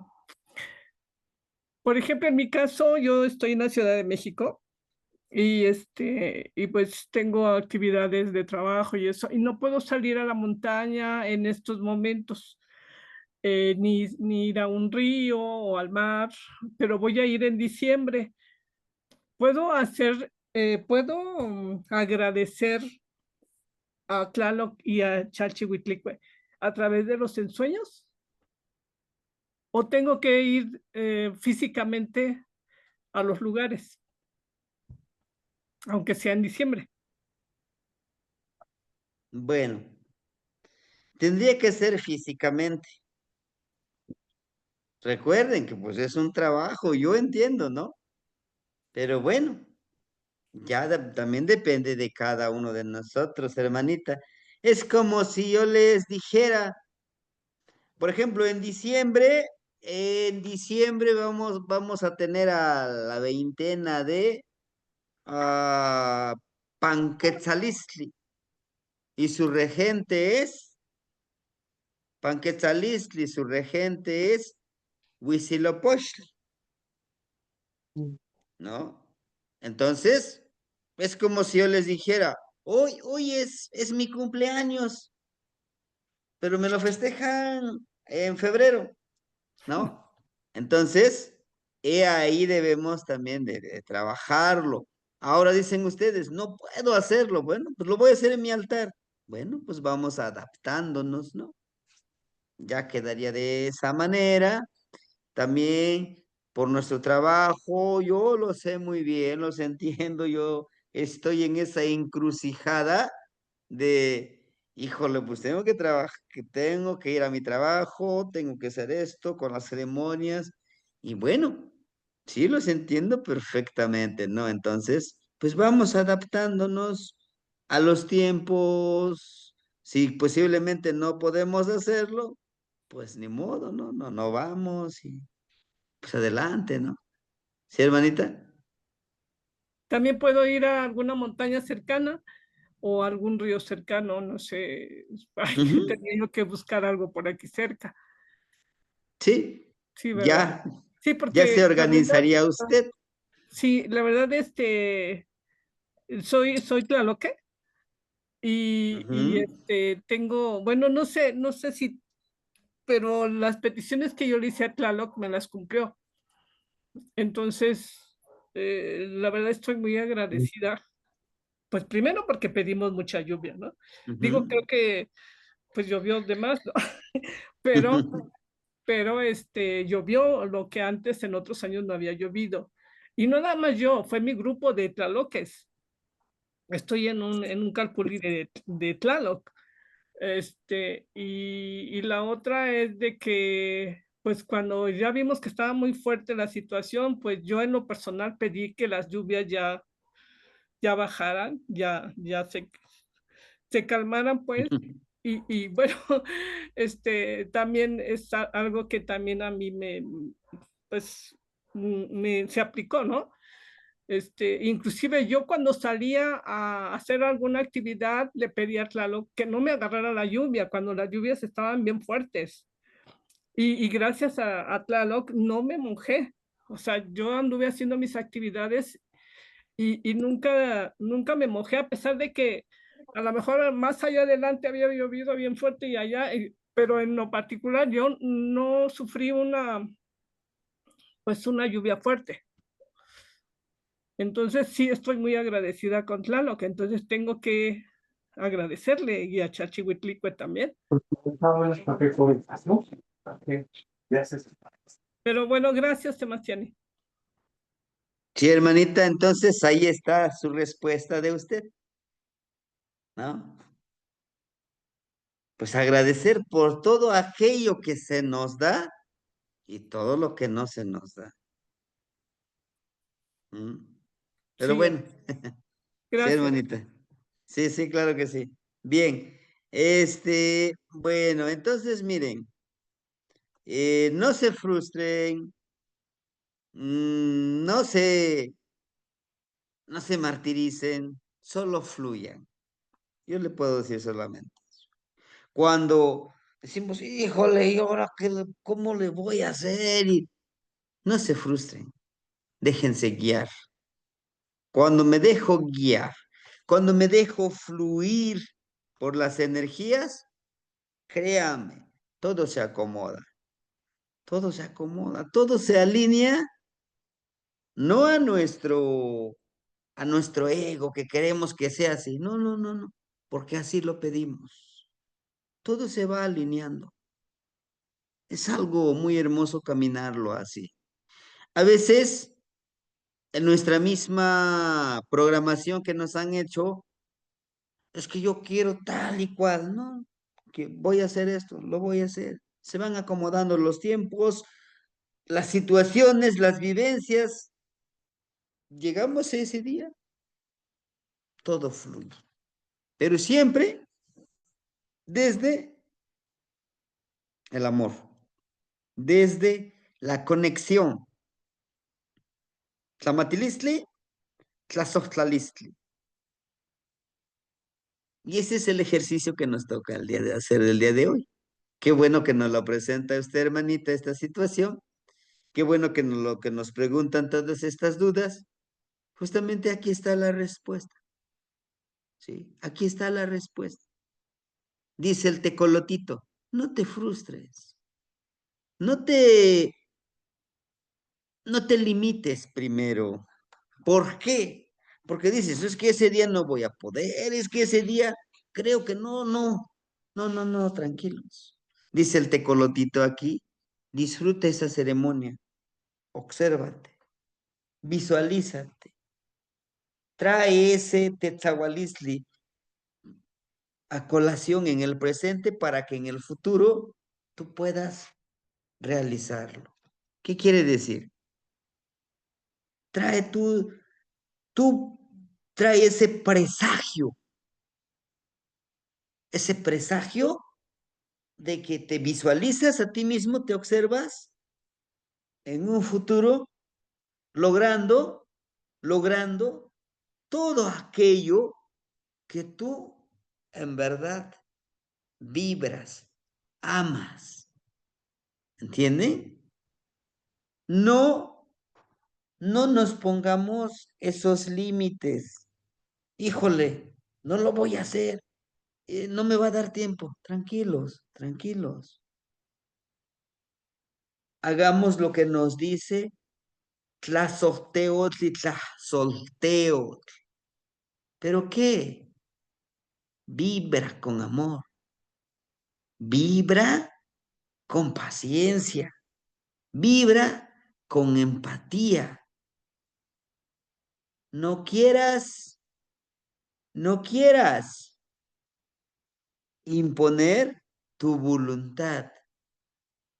por ejemplo, en mi caso, yo estoy en la Ciudad de México y y pues tengo actividades de trabajo y eso, y no puedo salir a la montaña en estos momentos, ni ir a un río o al mar, pero voy a ir en diciembre. ¿Puedo agradecer a Tlaloc y a Chalchihuitlicue a través de los ensueños? ¿O tengo que ir físicamente a los lugares, aunque sea en diciembre? Bueno, tendría que ser físicamente. Recuerden que pues es un trabajo, yo entiendo, ¿no? Pero bueno, ya también depende de cada uno de nosotros, hermanita. Es como si yo les dijera, por ejemplo, en diciembre vamos a tener a la veintena de ah, Panquetzalistli y su regente es Panquetzalistli, su regente es Huitzilopochtli, ¿no? Entonces, es como si yo les dijera, hoy es mi cumpleaños, pero me lo festejan en febrero, ¿no? Entonces, ahí debemos también de trabajarlo. Ahora dicen ustedes, no puedo hacerlo. Bueno, pues lo voy a hacer en mi altar. Bueno, pues vamos adaptándonos, ¿no? Ya quedaría de esa manera. También por nuestro trabajo, yo lo sé muy bien, los entiendo, yo estoy en esa encrucijada de, híjole, pues tengo que trabajar, que tengo que ir a mi trabajo, tengo que hacer esto con las ceremonias, y bueno, sí los entiendo perfectamente, ¿no? Entonces, pues vamos adaptándonos a los tiempos, si posiblemente no podemos hacerlo, pues ni modo, ¿no? No vamos y pues adelante, ¿no? ¿Sí, hermanita? También puedo ir a alguna montaña cercana o algún río cercano, no sé, ay, que Ujú. tenía yo que buscar algo por aquí cerca. Sí, Sí, ¿verdad? ya, Sí, ya se porque la verdad, organizaría usted. sí, la verdad, soy tlaloque y Ujú. tengo, bueno, no sé si, pero las peticiones que yo le hice a Tlaloc me las cumplió. Entonces, la verdad estoy muy agradecida. Pues primero porque pedimos mucha lluvia, ¿no? Digo, Ujú. creo que pues llovió de más, ¿no? Pero, llovió lo que antes en otros años no había llovido. Y no nada más yo, fue mi grupo de tlaloques. estoy en un calpulli de Tlaloc. Y la otra es de que, pues cuando ya vimos que estaba muy fuerte la situación, pues yo en lo personal pedí que las lluvias ya bajaran, ya se calmaran, pues. Y bueno, también es algo que también a mí pues, se aplicó, ¿no? Inclusive yo cuando salía a hacer alguna actividad le pedía a Tlaloc que no me agarrara la lluvia cuando las lluvias estaban bien fuertes. Y gracias a Tlaloc no me mojé. O sea, yo anduve haciendo mis actividades y nunca me mojé, a pesar de que a lo mejor más allá adelante había llovido bien fuerte y allá, pero en lo particular yo no sufrí pues una lluvia fuerte. Entonces sí estoy muy agradecida con Tlaloc, entonces tengo que agradecerle y a Chachihuitlicue también. Pero bueno, gracias, Sebastián. Sí, hermanita, entonces ahí está su respuesta de usted, ¿no? Pues agradecer por todo aquello que se nos da y todo lo que no se nos da. ¿Mm? Pero Sí, bueno, sí, gracias. hermanita. Sí, sí, claro que sí. Bien, bueno, entonces miren, no se frustren, no se martiricen, solo fluyan. Yo le puedo decir solamente. Cuando decimos, híjole, ¿y ahora cómo le voy a hacer? Y no se frustren, déjense guiar. Cuando me dejo guiar, cuando me dejo fluir por las energías, créame, todo se acomoda, todo se alinea, no a nuestro ego que queremos que sea así, no, no, no, no, porque así lo pedimos. Todo se va alineando. Es algo muy hermoso caminarlo así. A veces, en nuestra misma programación que nos han hecho, es que yo quiero tal y cual, ¿no? Que voy a hacer esto, lo voy a hacer. Se van acomodando los tiempos, las situaciones, las vivencias. Llegamos a ese día, todo fluye. Pero siempre desde el amor, desde la conexión. Tlamatilistli, tlazohtlalistle. Y ese es el ejercicio que nos toca el día de hacer el día de hoy. Qué bueno que nos lo presenta usted, hermanita, esta situación. Qué bueno que que nos preguntan todas estas dudas. Justamente aquí está la respuesta. ¿Sí? Aquí está la respuesta. Dice el tecolotito, no te frustres. No te, no te limites primero. ¿Por qué? Porque dices, es que ese día no voy a poder, es que ese día creo que no, no. No, no, no, tranquilos. Dice el tecolotito aquí, disfruta esa ceremonia, obsérvate, visualízate, trae ese tetzahualisli a colación en el presente para que en el futuro tú puedas realizarlo. ¿Qué quiere decir? Trae tú trae ese presagio de que te visualizas a ti mismo, te observas en un futuro logrando todo aquello que tú en verdad vibras, amas. ¿Entienden? No, no nos pongamos esos límites. Híjole, no lo voy a hacer. No me va a dar tiempo. Tranquilos, tranquilos. Hagamos lo que nos dice Tlazohteotl y Tlazolteotl. ¿Pero qué? Vibra con amor. Vibra con paciencia. Vibra con empatía. No quieras No quieras imponer tu voluntad,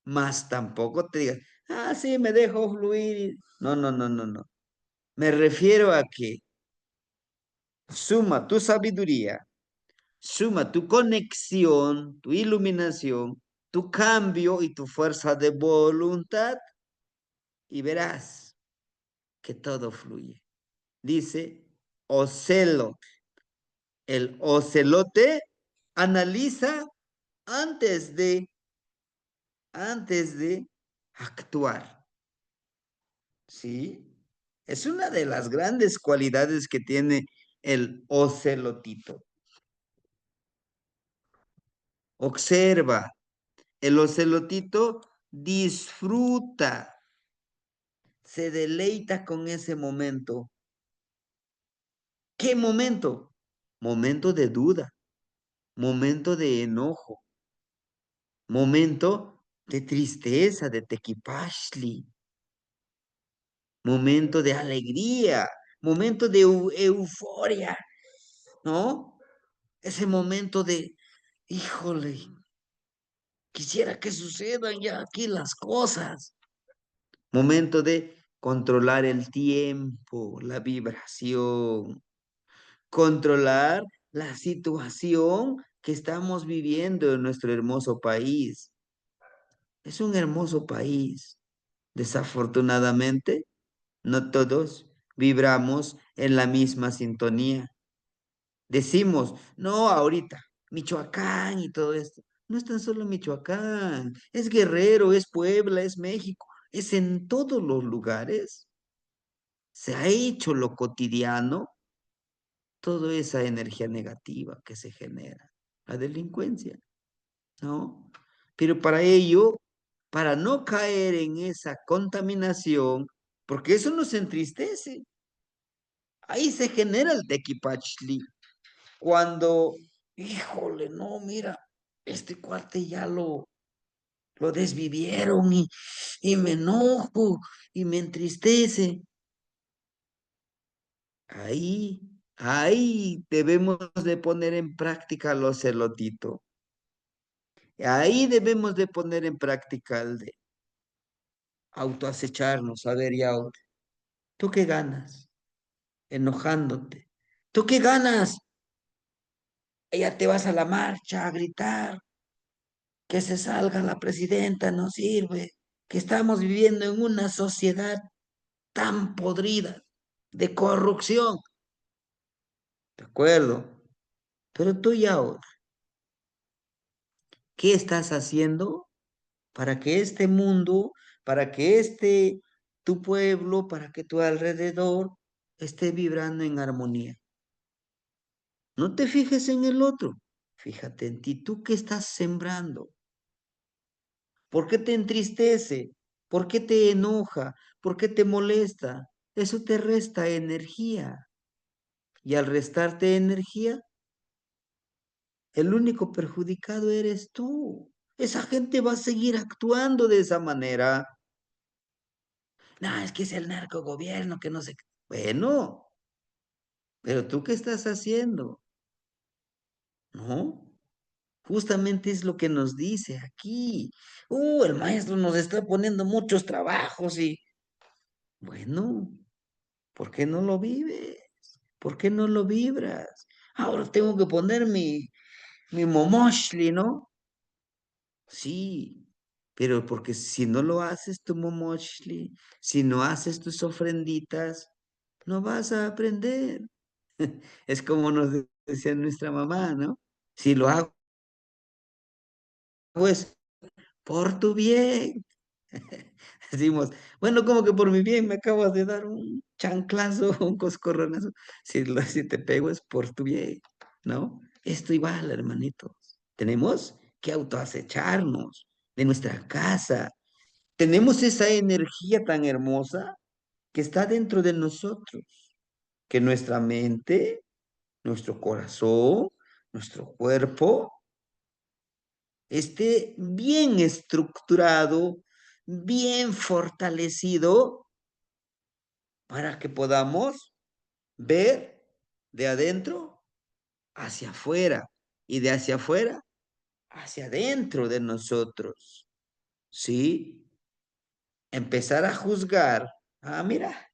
mas tampoco te digas, ah, sí, me dejo fluir. No, no, no, no, no. Me refiero a que suma tu sabiduría, suma tu conexión, tu iluminación, tu cambio y tu fuerza de voluntad y verás que todo fluye. Dice Ocelot. El ocelote analiza antes de, antes de actuar. ¿Sí? Es una de las grandes cualidades que tiene el ocelotito. Observa, el ocelotito disfruta, se deleita con ese momento. ¿Qué momento? Momento de duda, momento de enojo, momento de tristeza, de tequipashli, momento de alegría, momento de euforia, ¿no? Ese momento de, híjole, quisiera que sucedan ya aquí las cosas. Momento de controlar el tiempo, la vibración, controlar la situación que estamos viviendo en nuestro hermoso país. Es un hermoso país. Desafortunadamente, no todos vibramos en la misma sintonía. Decimos, no, ahorita, Michoacán y todo esto. No es tan solo Michoacán, es Guerrero, es Puebla, es México, es en todos los lugares. Se ha hecho lo cotidiano, toda esa energía negativa que se genera, la delincuencia, ¿no? Pero para ello, para no caer en esa contaminación, porque eso nos entristece, ahí se genera el tequipachli. Cuando, híjole, no, mira, este cuate ya lo desvivieron y me enojo y me entristece. Ahí debemos de poner en práctica los celotito. Ahí debemos de poner en práctica el de autoacecharnos. A ver, ya, ¿tú qué ganas? Enojándote. ¿Tú qué ganas? Ya te vas a la marcha a gritar que se salga la presidenta, no sirve, que estamos viviendo en una sociedad tan podrida de corrupción. De acuerdo, pero tú y ahora, ¿qué estás haciendo para que este mundo, para que tu pueblo, para que tu alrededor esté vibrando en armonía? No te fijes en el otro, fíjate en ti, tú qué estás sembrando. ¿Por qué te entristece? ¿Por qué te enoja? ¿Por qué te molesta? Eso te resta energía. Y al restarte energía, el único perjudicado eres tú. Esa gente va a seguir actuando de esa manera. No, es que es el narcogobierno, que no sé qué. Bueno, pero tú qué estás haciendo, ¿no? Justamente es lo que nos dice aquí. El maestro nos está poniendo muchos trabajos y, bueno, ¿por qué no lo vives? ¿Por qué no lo vibras? Ahora tengo que poner mi momoshli, ¿no? Sí, pero porque si no lo haces tu momoshli, si no haces tus ofrenditas, no vas a aprender. Es como nos decía nuestra mamá, ¿no? Si lo hago es por tu bien. Decimos, bueno, como que por mi bien me acabas de dar un chanclazo, un coscorronazo. Si te pego es por tu bien, ¿no? Esto igual, hermanitos. Tenemos que autoacecharnos de nuestra casa. Tenemos esa energía tan hermosa que está dentro de nosotros, que nuestra mente, nuestro corazón, nuestro cuerpo esté bien estructurado, bien fortalecido para que podamos ver de adentro hacia afuera y de hacia afuera hacia adentro de nosotros. ¿Sí? Empezar a juzgar. Ah, mira,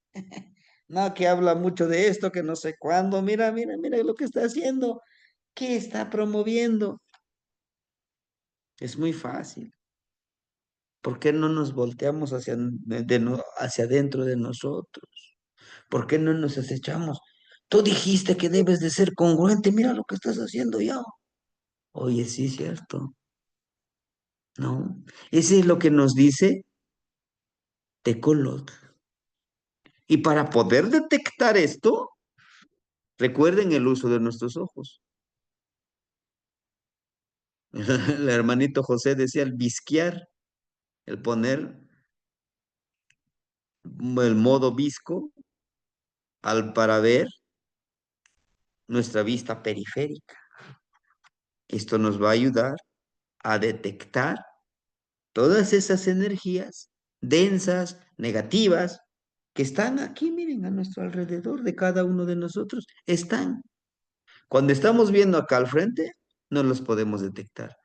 no, que habla mucho de esto, que no sé cuándo. Mira, mira, mira lo que está haciendo. ¿Qué está promoviendo? Es muy fácil. ¿Por qué no nos volteamos hacia adentro de nosotros? ¿Por qué no nos acechamos? Tú dijiste que debes de ser congruente. Mira lo que estás haciendo ya. Oye, sí, cierto. No. Ese es lo que nos dice Tecolot. Y para poder detectar esto, recuerden el uso de nuestros ojos. El hermanito José decía el visquear, el poner el modo visco para ver nuestra vista periférica. Esto nos va a ayudar a detectar todas esas energías densas, negativas, que están aquí, miren, a nuestro alrededor de cada uno de nosotros. Están. Cuando estamos viendo acá al frente, no los podemos detectar.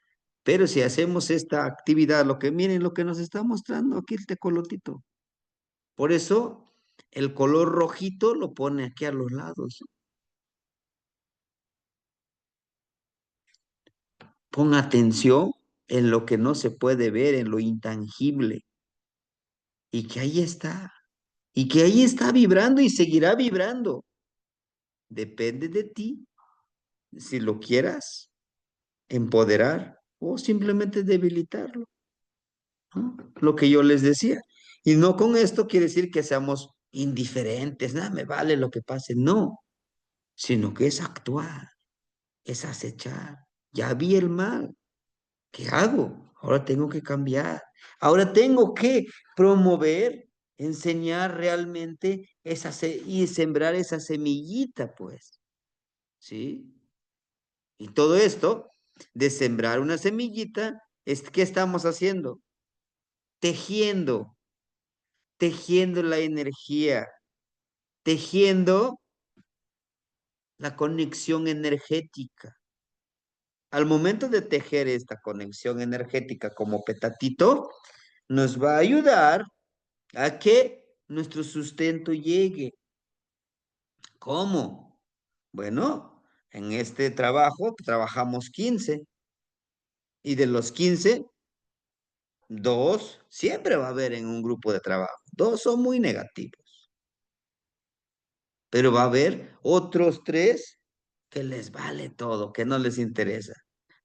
Pero si hacemos esta actividad, miren lo que nos está mostrando aquí el tecolotito. Por eso el color rojito lo pone aquí a los lados. Pon atención en lo que no se puede ver, en lo intangible. Y que ahí está. Y que ahí está vibrando y seguirá vibrando. Depende de ti si lo quieras empoderar o simplemente debilitarlo, ¿no? Lo que yo les decía. Y no con esto quiere decir que seamos indiferentes, nada, me vale lo que pase. No, sino que es actuar, es acechar. Ya vi el mal, ¿qué hago? Ahora tengo que cambiar. Ahora tengo que promover, enseñar realmente y sembrar esa semillita, pues, ¿sí? Y todo esto de sembrar una semillita, ¿qué estamos haciendo? Tejiendo, tejiendo la energía, tejiendo la conexión energética. Al momento de tejer esta conexión energética como petatito, nos va a ayudar a que nuestro sustento llegue. ¿Cómo? Bueno, en este trabajo trabajamos 15 y de los 15, dos siempre va a haber en un grupo de trabajo. Dos son muy negativos, pero va a haber otros tres que les vale todo, que no les interesa.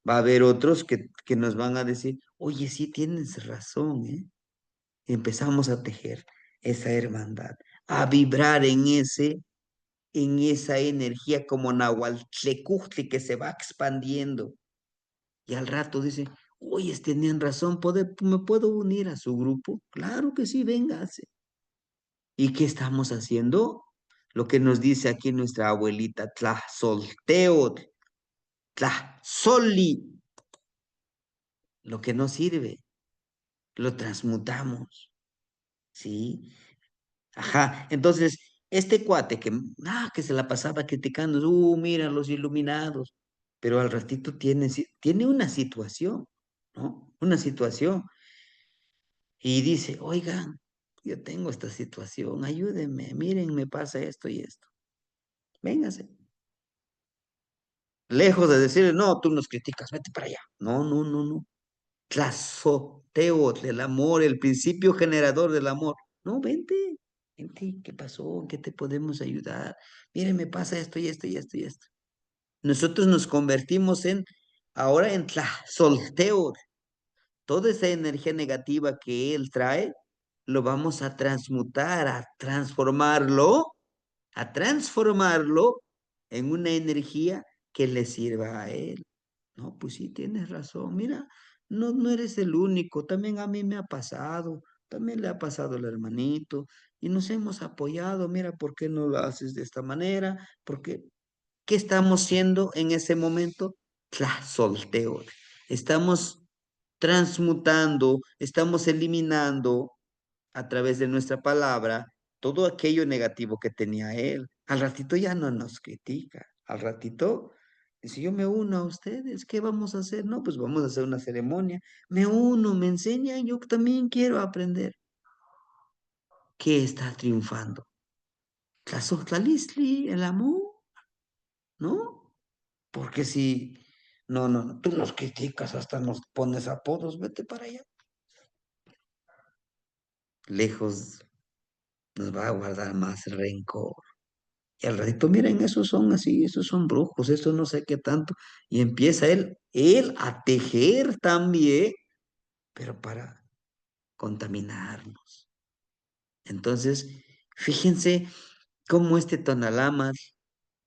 Va a haber otros que nos van a decir, oye, sí tienes razón, ¿eh? Y empezamos a tejer esa hermandad, a vibrar en esa energía como Nahuatl que se va expandiendo. Y al rato dice, oye, tenían razón, ¿me puedo unir a su grupo? Claro que sí, véngase. ¿Y qué estamos haciendo? Lo que nos dice aquí nuestra abuelita, Tlazolteotl, Tlazoli, lo que no sirve, lo transmutamos, ¿sí? Ajá, entonces, este cuate que se la pasaba criticando, mira los iluminados, pero al ratito tiene una situación, ¿no? Una situación. Y dice, oigan, yo tengo esta situación, ayúdenme, miren, me pasa esto y esto. Véngase. Lejos de decirle, no, tú nos criticas, vete para allá. No, no, no, no. Tlazoteo del amor, el principio generador del amor. No, vente, vente, ¿qué pasó? ¿En qué te podemos ayudar? Miren, me pasa esto y esto y esto y esto. Nosotros nos convertimos ahora en Tlazolteo. Toda esa energía negativa que él trae, lo vamos a transmutar, a transformarlo en una energía que le sirva a él. No, pues sí, tienes razón. Mira, no, no eres el único. También a mí me ha pasado. También le ha pasado al hermanito. Y nos hemos apoyado. Mira, ¿por qué no lo haces de esta manera? Porque, ¿qué estamos siendo en ese momento? Solteo. Estamos transmutando, estamos eliminando a través de nuestra palabra todo aquello negativo que tenía él. Al ratito ya no nos critica. Al ratito Si yo me uno a ustedes, ¿qué vamos a hacer? No, pues vamos a hacer una ceremonia. Me uno, me enseñan, yo también quiero aprender. ¿Qué está triunfando? Tlazohtlalisli, el amor, ¿no? Porque si, no, no, no, tú nos criticas, hasta nos pones apodos, vete para allá. Lejos nos va a guardar más rencor. Y al ratito, miren, esos son así, esos son brujos, eso no sé qué tanto. Y empieza él a tejer también, pero para contaminarnos. Entonces, fíjense cómo este Tonalamas,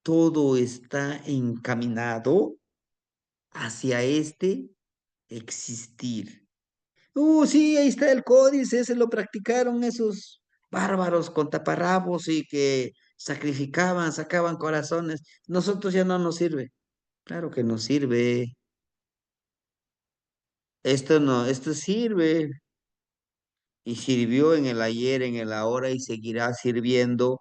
todo está encaminado hacia este existir. Sí, ahí está el códice, ese lo practicaron esos bárbaros con taparrabos y que sacrificaban, sacaban corazones. Nosotros ya no nos sirve. Claro que nos sirve. Esto no, esto sirve y sirvió en el ayer, en el ahora y seguirá sirviendo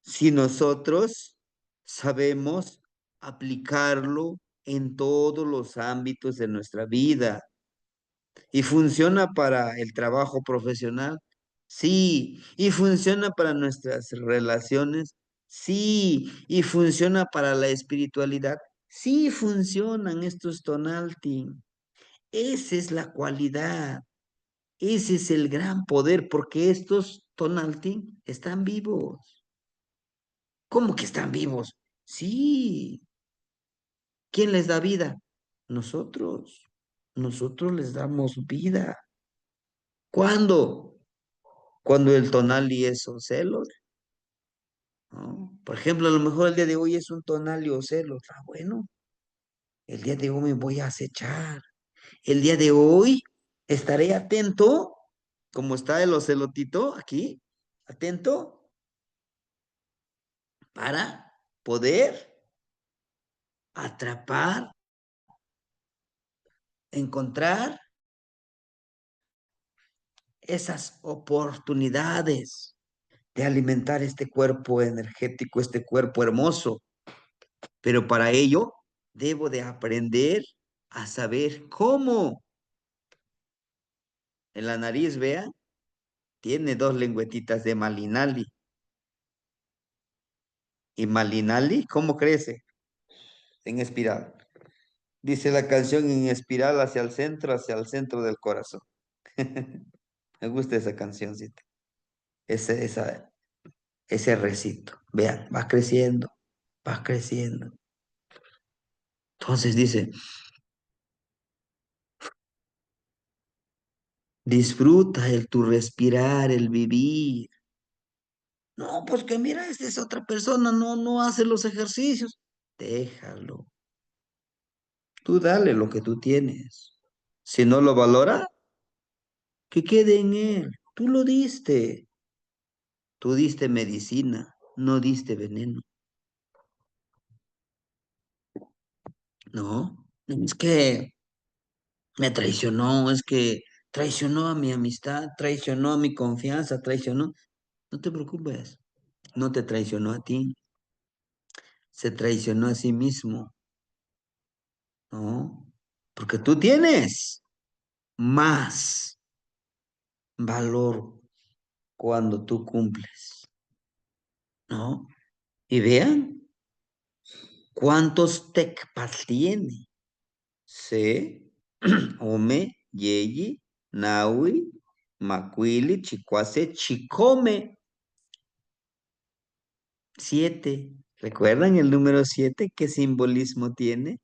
si nosotros sabemos aplicarlo en todos los ámbitos de nuestra vida. ¿Y funciona para el trabajo profesional? Sí. ¿Y funciona para nuestras relaciones? Sí. ¿Y funciona para la espiritualidad? Sí, funcionan estos tonalti. Esa es la cualidad. Ese es el gran poder, porque estos tonalti están vivos. ¿Cómo que están vivos? Sí. ¿Quién les da vida? Nosotros. Nosotros les damos vida. ¿Cuándo? Cuando el tonali es Ocelos, ¿no? Por ejemplo, a lo mejor el día de hoy es un tonali Ocelos. Ah, bueno, el día de hoy me voy a acechar. El día de hoy estaré atento, como está el ocelotito aquí, atento para poder atrapar, encontrar esas oportunidades de alimentar este cuerpo energético, este cuerpo hermoso. Pero para ello debo de aprender a saber cómo. En la nariz, vea, tiene dos lengüetitas de Malinali. ¿Y Malinali cómo crece? En espiral. Dice la canción en espiral hacia el centro del corazón. Me gusta esa cancioncita. Ese, esa, ese recito. Vean, va creciendo, va creciendo. Entonces dice, disfruta el tu respirar, el vivir. No, pues que mira, esta es otra persona, no hace los ejercicios. Déjalo. Tú dale lo que tú tienes. Si no lo valora, que quede en él. Tú lo diste. Tú diste medicina, no diste veneno. No, es que me traicionó, es que traicionó a mi amistad, traicionó a mi confianza, traicionó. No te preocupes, no te traicionó a ti, se traicionó a sí mismo, ¿no? Porque tú tienes más valor cuando tú cumples, ¿no? Y vean cuántos tecpas tiene. Se, Ome, Yeyi, Naui, Macuili, Chicuase, Chicome. 7. ¿Recuerdan el número 7? ¿Qué simbolismo tiene?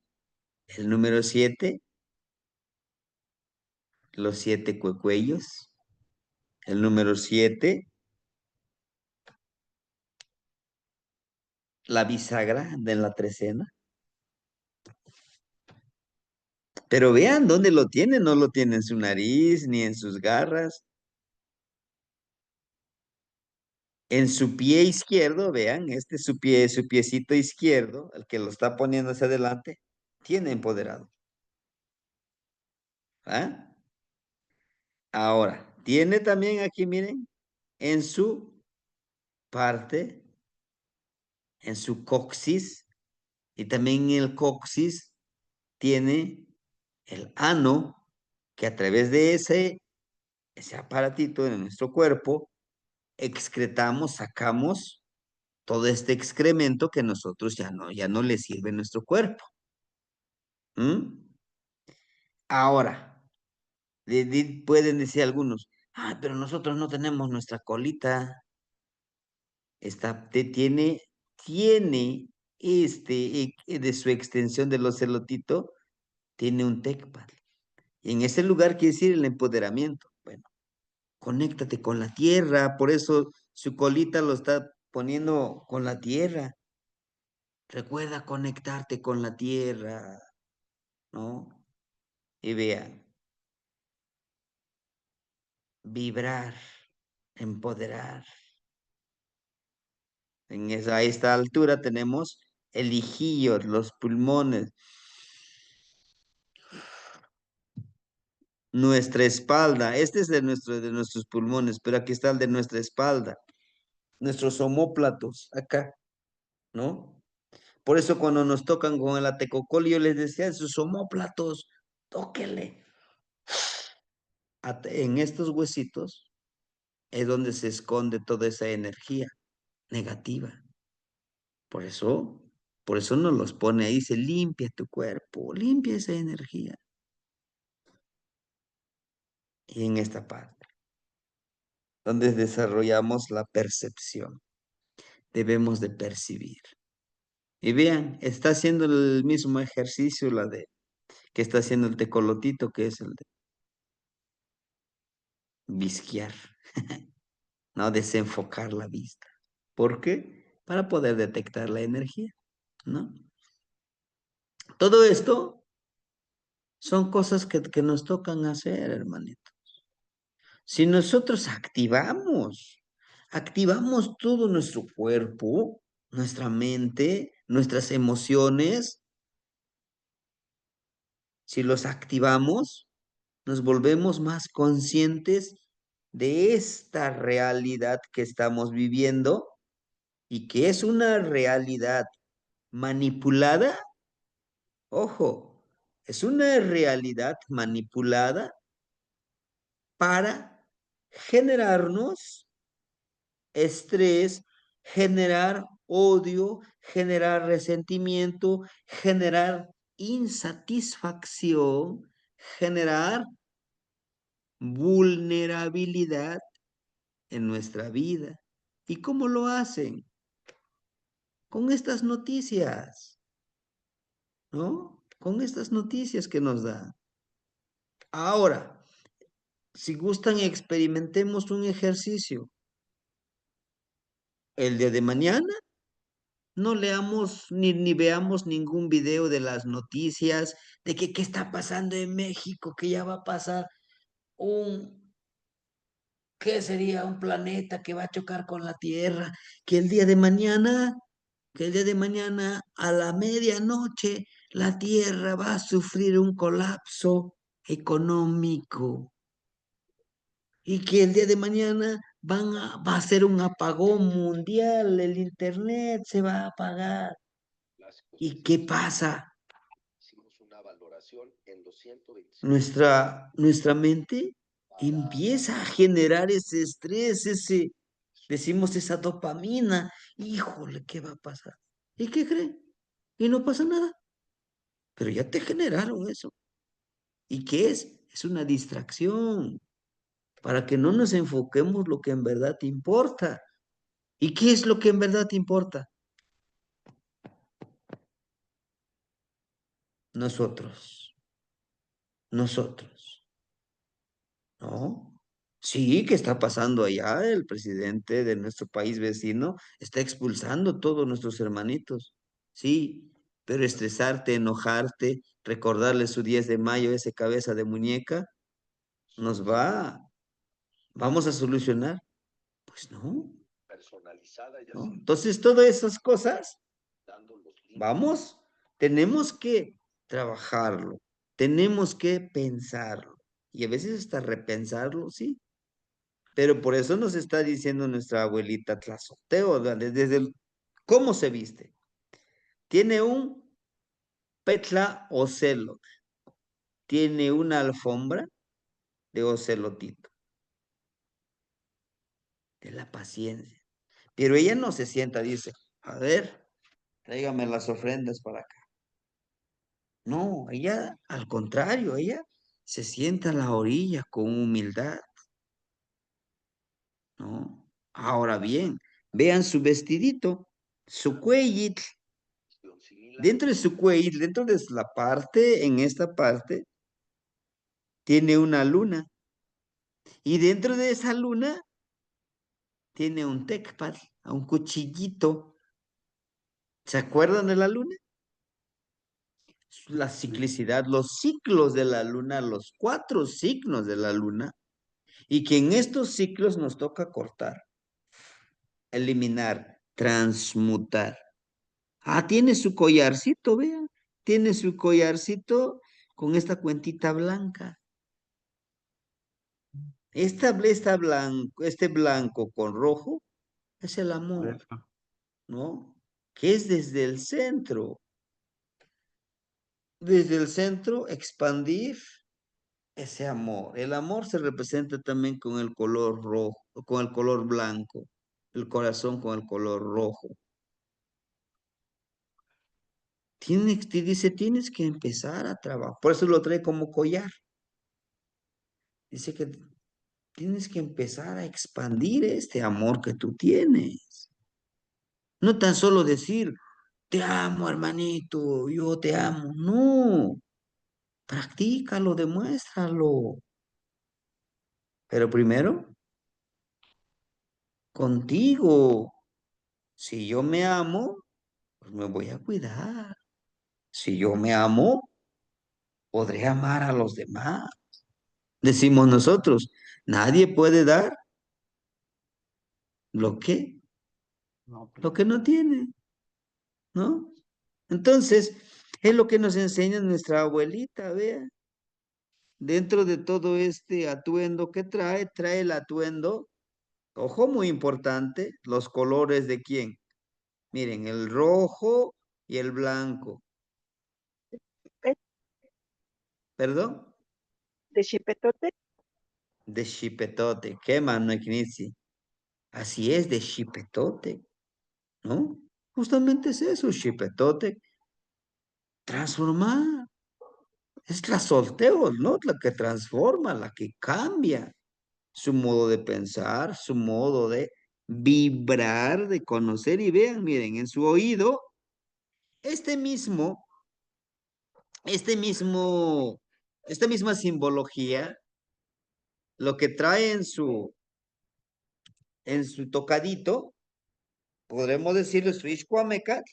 El número 7, los 7 cuecuellos. El número 7, la bisagra de la trecena. Pero vean dónde lo tiene, no lo tiene en su nariz ni en sus garras. En su pie izquierdo, vean, este es su pie, su piecito izquierdo, el que lo está poniendo hacia adelante, tiene empoderado. ¿Ah? Ahora, tiene también aquí, miren, en su parte, en su coxis, Y también el coxis tiene el ano, que a través de ese aparatito en nuestro cuerpo, excretamos, sacamos todo este excremento que nosotros ya no le sirve a nuestro cuerpo. ¿Mm? Ahora, pueden decir algunos, pero nosotros no tenemos nuestra colita. Tiene de su extensión del ocelotito, tiene un tecpal. Y en ese lugar quiere decir el empoderamiento. Bueno, conéctate con la tierra, por eso su colita lo está poniendo con la tierra. Recuerda conectarte con la tierra, ¿no? Y vean, vibrar, empoderar. A esta altura tenemos el ijillo, los pulmones, nuestra espalda. Este es de nuestros pulmones, pero aquí está el de nuestra espalda, nuestros omóplatos, acá, ¿no? Por eso cuando nos tocan con el atecocol, yo les decía, sus omóplatos, tóquele. En estos huesitos es donde se esconde toda esa energía negativa. Por eso, por eso nos los pone ahí, se limpia tu cuerpo, limpia esa energía. Y en esta parte, donde desarrollamos la percepción, debemos de percibir. Y vean, está haciendo el mismo ejercicio que está haciendo el tecolotito, que es el de visquear, ¿no? Desenfocar la vista. ¿Por qué? Para poder detectar la energía, ¿no? Todo esto son cosas que nos tocan hacer, hermanito. Si nosotros activamos todo nuestro cuerpo, nuestra mente, nuestras emociones, si los activamos, nos volvemos más conscientes de esta realidad que estamos viviendo y que es una realidad manipulada. Ojo, es una realidad manipulada para generarnos estrés, generar odio, generar resentimiento, generar insatisfacción, generar vulnerabilidad en nuestra vida. ¿Y cómo lo hacen? Con estas noticias, ¿no? Con estas noticias que nos dan. Ahora, si gustan, experimentemos un ejercicio. El día de mañana no leamos ni veamos ningún video de las noticias, de que qué está pasando en México, que ya va a pasar ¿qué sería? Un planeta que va a chocar con la Tierra, que el día de mañana, que el día de mañana a la medianoche la Tierra va a sufrir un colapso económico y que el día de mañana va a ser un apagón mundial, el internet se va a apagar. ¿Y qué pasa? Nuestra mente empieza a generar ese estrés, decimos esa dopamina. Híjole, ¿qué va a pasar? ¿Y qué creen? Y no pasa nada. Pero ya te generaron eso. ¿Y qué es? Es una distracción para que no nos enfoquemos lo que en verdad importa. ¿Y qué es lo que en verdad importa? Nosotros, nosotros, ¿no? Sí, ¿qué está pasando allá? El presidente de nuestro país vecino está expulsando a todos nuestros hermanitos. Sí, pero estresarte, enojarte, recordarle su 10 de mayo, ese cabeza de muñeca, vamos a solucionar. Pues no, ¿no? Entonces, todas esas cosas, vamos, tenemos que trabajarlo, tenemos que pensarlo y a veces hasta repensarlo, sí. Pero por eso nos está diciendo nuestra abuelita Tlazoteo, ¿cómo se viste? Tiene un Petla Ocelot tiene una alfombra de ocelotito, de la paciencia. Pero ella no se sienta, dice, a ver, tráigame las ofrendas para acá. No, ella, al contrario, ella se sienta a la orilla con humildad, ¿no? Ahora bien, vean su vestidito, su cuellito. Dentro de su cuello, dentro de la parte, en esta parte, tiene una luna. Y dentro de esa luna tiene un tecpal, un cuchillito. ¿Se acuerdan de la luna? La ciclicidad, los ciclos de la luna, los 4 signos de la luna, y que en estos ciclos nos toca cortar, eliminar, transmutar. Ah, tiene su collarcito, vean, tiene su collarcito con esta cuentita blanca. Este blanco con rojo es el amor, Eso. ¿no? Que es desde el centro expandir ese amor. El amor se representa también con el color rojo, con el color blanco, el corazón con el color rojo. Dice, tienes que empezar a trabajar. Por eso lo trae como collar. Dice que tienes que empezar a expandir este amor que tú tienes. No tan solo decir, te amo, hermanito, yo te amo. No, practícalo, demuéstralo. Pero primero, contigo. Si yo me amo, pues me voy a cuidar. Si yo me amo, podré amar a los demás. Decimos nosotros, nadie puede dar lo que, No, pues lo que no tiene, ¿no? Entonces, es lo que nos enseña nuestra abuelita, vea. Dentro de todo este atuendo que trae el atuendo, ojo muy importante, los colores de quién. Miren, el rojo y el blanco. ¿Eh? ¿Perdón? De Chipetote. De Chipetote. ¿Qué mano, Knitsi? Así es, de Chipetote, ¿no? Justamente es eso, Chipetote. Transformar. Es la solteo, ¿no? La que transforma, la que cambia su modo de pensar, su modo de vibrar, de conocer. Y vean, miren, en su oído, este mismo, este mismo, esta misma simbología, lo que trae en su tocadito, podremos decirle su Ixcuamecat,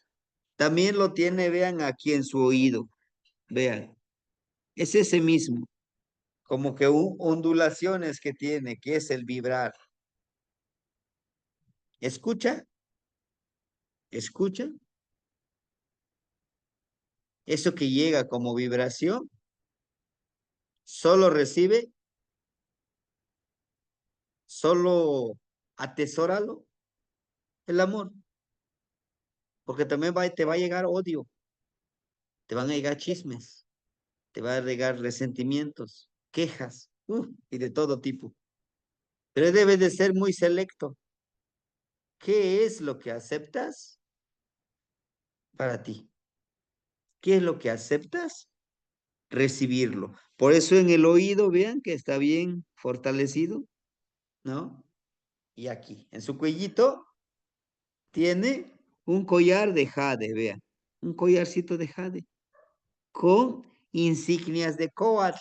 también lo tiene, vean, aquí en su oído. Vean, es ese mismo, como que ondulaciones que tiene, que es el vibrar. ¿Escucha? ¿Escucha? Eso que llega como vibración, solo recibe, solo atesóralo, el amor, porque también te va a llegar odio, te van a llegar chismes, te va a llegar resentimientos, quejas, y de todo tipo. Pero debe de ser muy selecto. ¿Qué es lo que aceptas para ti? ¿Qué es lo que aceptas? Recibirlo. Por eso en el oído, vean que está bien fortalecido, ¿no? Y aquí, en su cuellito, tiene un collar de jade, vean, un collarcito de jade, con insignias de coat.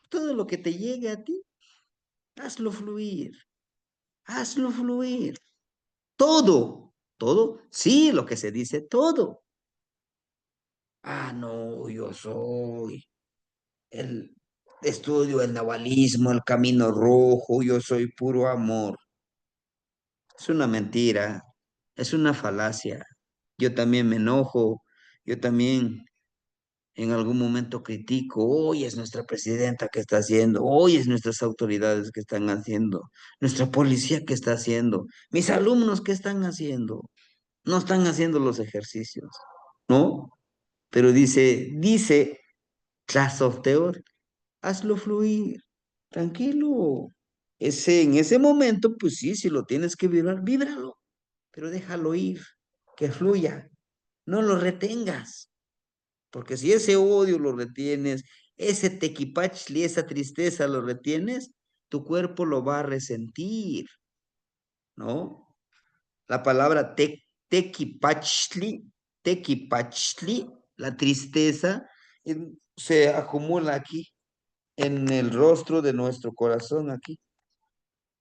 Todo lo que te llegue a ti, hazlo fluir, hazlo fluir. Todo, sí, lo que se dice, todo. Ah, no, yo soy el estudio el nahualismo, el camino rojo, yo soy puro amor. Es una mentira, es una falacia. Yo también me enojo, yo también en algún momento critico, hoy es nuestra presidenta que está haciendo, hoy es nuestras autoridades que están haciendo, nuestra policía que está haciendo, mis alumnos que están haciendo, no están haciendo los ejercicios, ¿no? Pero dice, class of theory, hazlo fluir, tranquilo. En ese momento, pues sí, si lo tienes que vibrar, víbralo, pero déjalo ir, que fluya, no lo retengas, porque si ese odio lo retienes, ese tequipachli, esa tristeza lo retienes, tu cuerpo lo va a resentir, ¿no? La palabra tequipachli, tequipachli, la tristeza, se acumula aquí, en el rostro de nuestro corazón, aquí.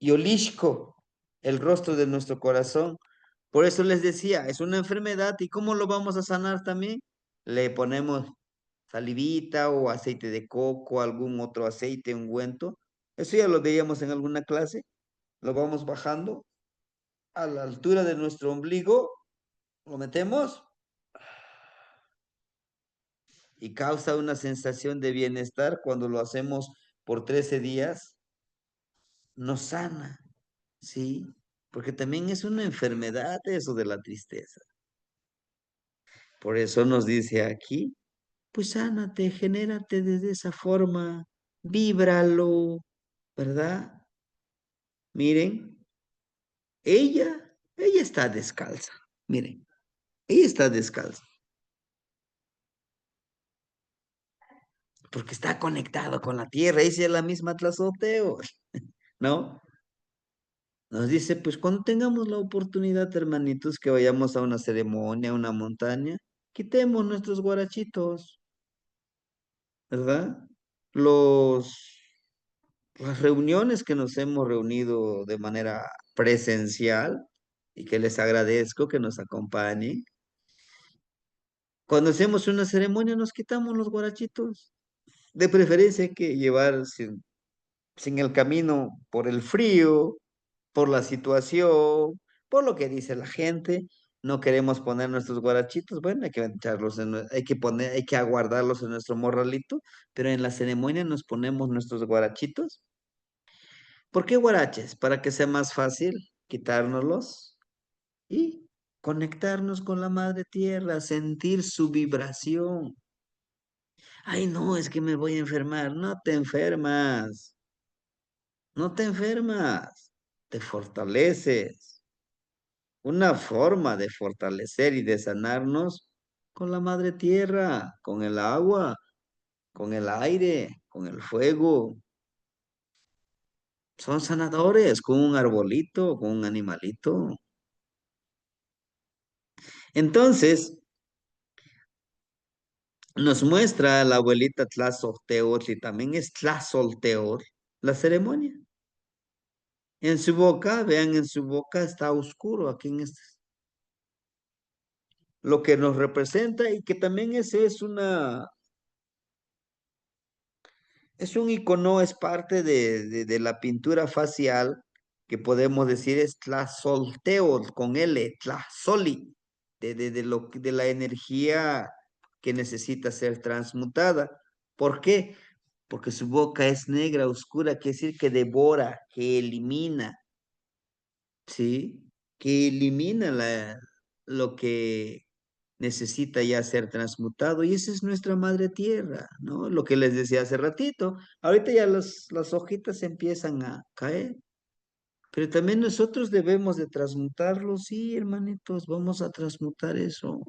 Yolishko, el rostro de nuestro corazón. Por eso les decía, es una enfermedad. ¿Y cómo lo vamos a sanar también? Le ponemos salivita o aceite de coco, algún otro aceite, ungüento. Eso ya lo veíamos en alguna clase. Lo vamos bajando a la altura de nuestro ombligo, lo metemos y causa una sensación de bienestar cuando lo hacemos por 13 días. Nos sana, ¿sí? Porque también es una enfermedad eso de la tristeza. Por eso nos dice aquí, pues sánate, genérate de esa forma, víbralo, ¿verdad? Miren, ella está descalza, miren, ella está descalza, porque está conectado con la tierra, esa es la misma Tlazoteo, ¿no? Nos dice, pues cuando tengamos la oportunidad, hermanitos, que vayamos a una ceremonia, a una montaña, quitemos nuestros guarachitos, ¿verdad? Los, las reuniones que nos hemos reunido de manera presencial y que les agradezco que nos acompañen. Cuando hacemos una ceremonia nos quitamos los guarachitos. De preferencia hay que llevar sin el camino por el frío, por la situación, por lo que dice la gente. No queremos poner nuestros guarachitos, bueno, hay que echarlos hay que aguardarlos en nuestro morralito, pero en la ceremonia nos ponemos nuestros guarachitos. ¿Por qué guaraches? Para que sea más fácil quitárnoslos y conectarnos con la madre tierra, sentir su vibración. Ay, no, es que me voy a enfermar. No te enfermas, no te enfermas, te fortaleces. Una forma de fortalecer y de sanarnos con la madre tierra, con el agua, con el aire, con el fuego. Son sanadores con un arbolito, con un animalito. Entonces, nos muestra la abuelita Tlazolteotl y también es Tlazolteotl la ceremonia. En su boca, vean, en su boca está oscuro aquí en este. Lo que nos representa y que también ese es un icono, es parte de la pintura facial que podemos decir es Tlazolteotl con L, Tlazoli, de la energía que necesita ser transmutada. ¿Por qué? Porque su boca es negra, oscura, quiere decir que devora, que elimina, ¿sí? Que elimina lo que necesita ya ser transmutado. Y esa es nuestra madre tierra, ¿no? Lo que les decía hace ratito. Ahorita ya las hojitas empiezan a caer. Pero también nosotros debemos de transmutarlo, sí, hermanitos, vamos a transmutar eso.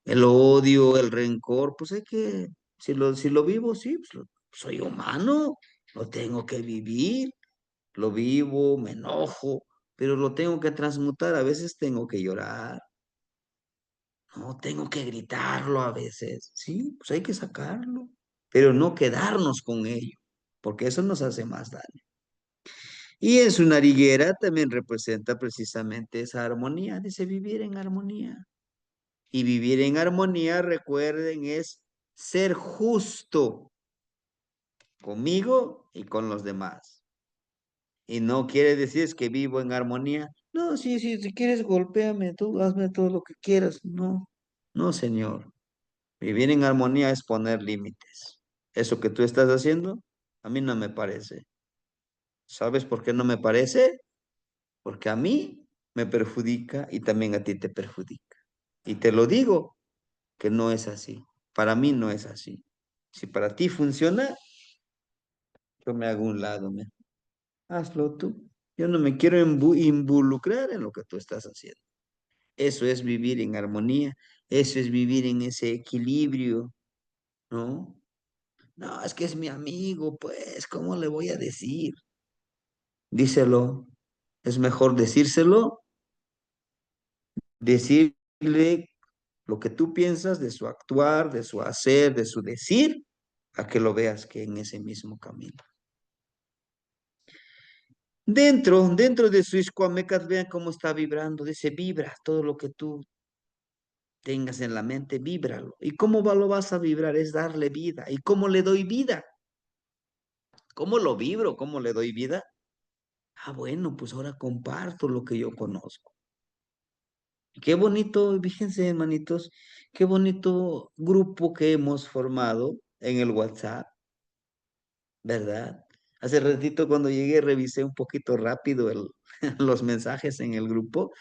El odio, el rencor, pues hay que, si lo vivo, sí, pues soy humano, lo tengo que vivir, lo vivo, me enojo, pero lo tengo que transmutar, a veces tengo que llorar, no, tengo que gritarlo a veces, sí, pues hay que sacarlo, pero no quedarnos con ello, porque eso nos hace más daño. Y en su nariguera también representa precisamente esa armonía, dice vivir en armonía. Y vivir en armonía, recuerden, es ser justo conmigo y con los demás. Y no quiere decir es que vivo en armonía. No, sí, sí, si quieres golpéame, tú hazme todo lo que quieras. No, no, señor. Vivir en armonía es poner límites. Eso que tú estás haciendo, a mí no me parece. ¿Sabes por qué no me parece? Porque a mí me perjudica y también a ti te perjudica. Y te lo digo, que no es así. Para mí no es así. Si para ti funciona, yo me hago un lado, hazlo tú. Yo no me quiero involucrar en lo que tú estás haciendo. Eso es vivir en armonía, eso es vivir en ese equilibrio, ¿no? No, es que es mi amigo, pues, ¿cómo le voy a decir? Díselo. Es mejor decírselo, decirle lo que tú piensas de su actuar, de su hacer, de su decir, a que lo veas que en ese mismo camino. Dentro de su Iscuamecas, vean cómo está vibrando, dice, vibra todo lo que tú tengas en la mente, víbralo. ¿Y cómo lo vas a vibrar? Es darle vida. ¿Y cómo le doy vida? ¿Cómo lo vibro? ¿Cómo le doy vida? Ah, bueno, pues ahora comparto lo que yo conozco. Qué bonito, fíjense, hermanitos, qué bonito grupo que hemos formado en el WhatsApp, ¿verdad? Hace ratito cuando llegué revisé un poquito rápido los mensajes en el grupo,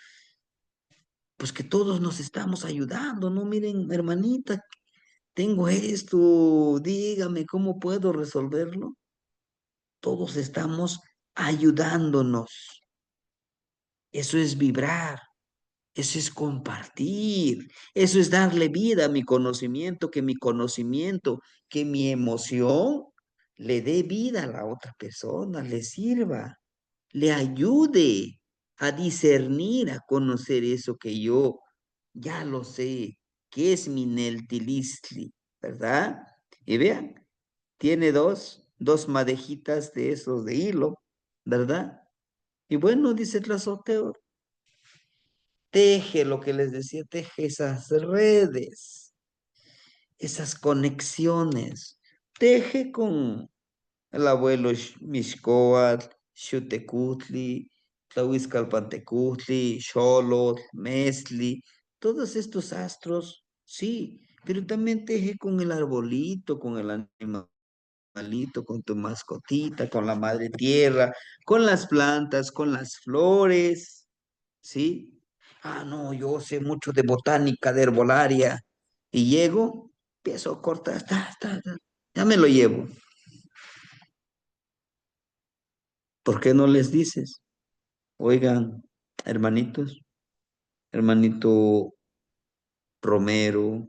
pues que todos nos estamos ayudando, ¿no? Miren, hermanita, tengo esto, dígame cómo puedo resolverlo. Todos estamos ayudándonos. Eso es vibrar. Eso es compartir, eso es darle vida a mi conocimiento, que mi emoción le dé vida a la otra persona, le sirva, le ayude a discernir, a conocer eso que yo ya lo sé, que es mi Neltilistli, ¿verdad? Y vean, tiene dos madejitas de esos de hilo, ¿verdad? Y bueno, dice Tlazoteo, teje lo que les decía, teje esas redes, esas conexiones. Teje con el abuelo Mixcoatl, Xutecutli, Tlahuizcalpantecutli, Xolotl, Mesli, todos estos astros, sí, pero también teje con el arbolito, con el animalito, con tu mascotita, con la madre tierra, con las plantas, con las flores. ¿Sí? Ah, no, yo sé mucho de botánica, de herbolaria. Y llego, empiezo a cortar, ya me lo llevo. ¿Por qué no les dices? Oigan, hermanitos, hermanito romero,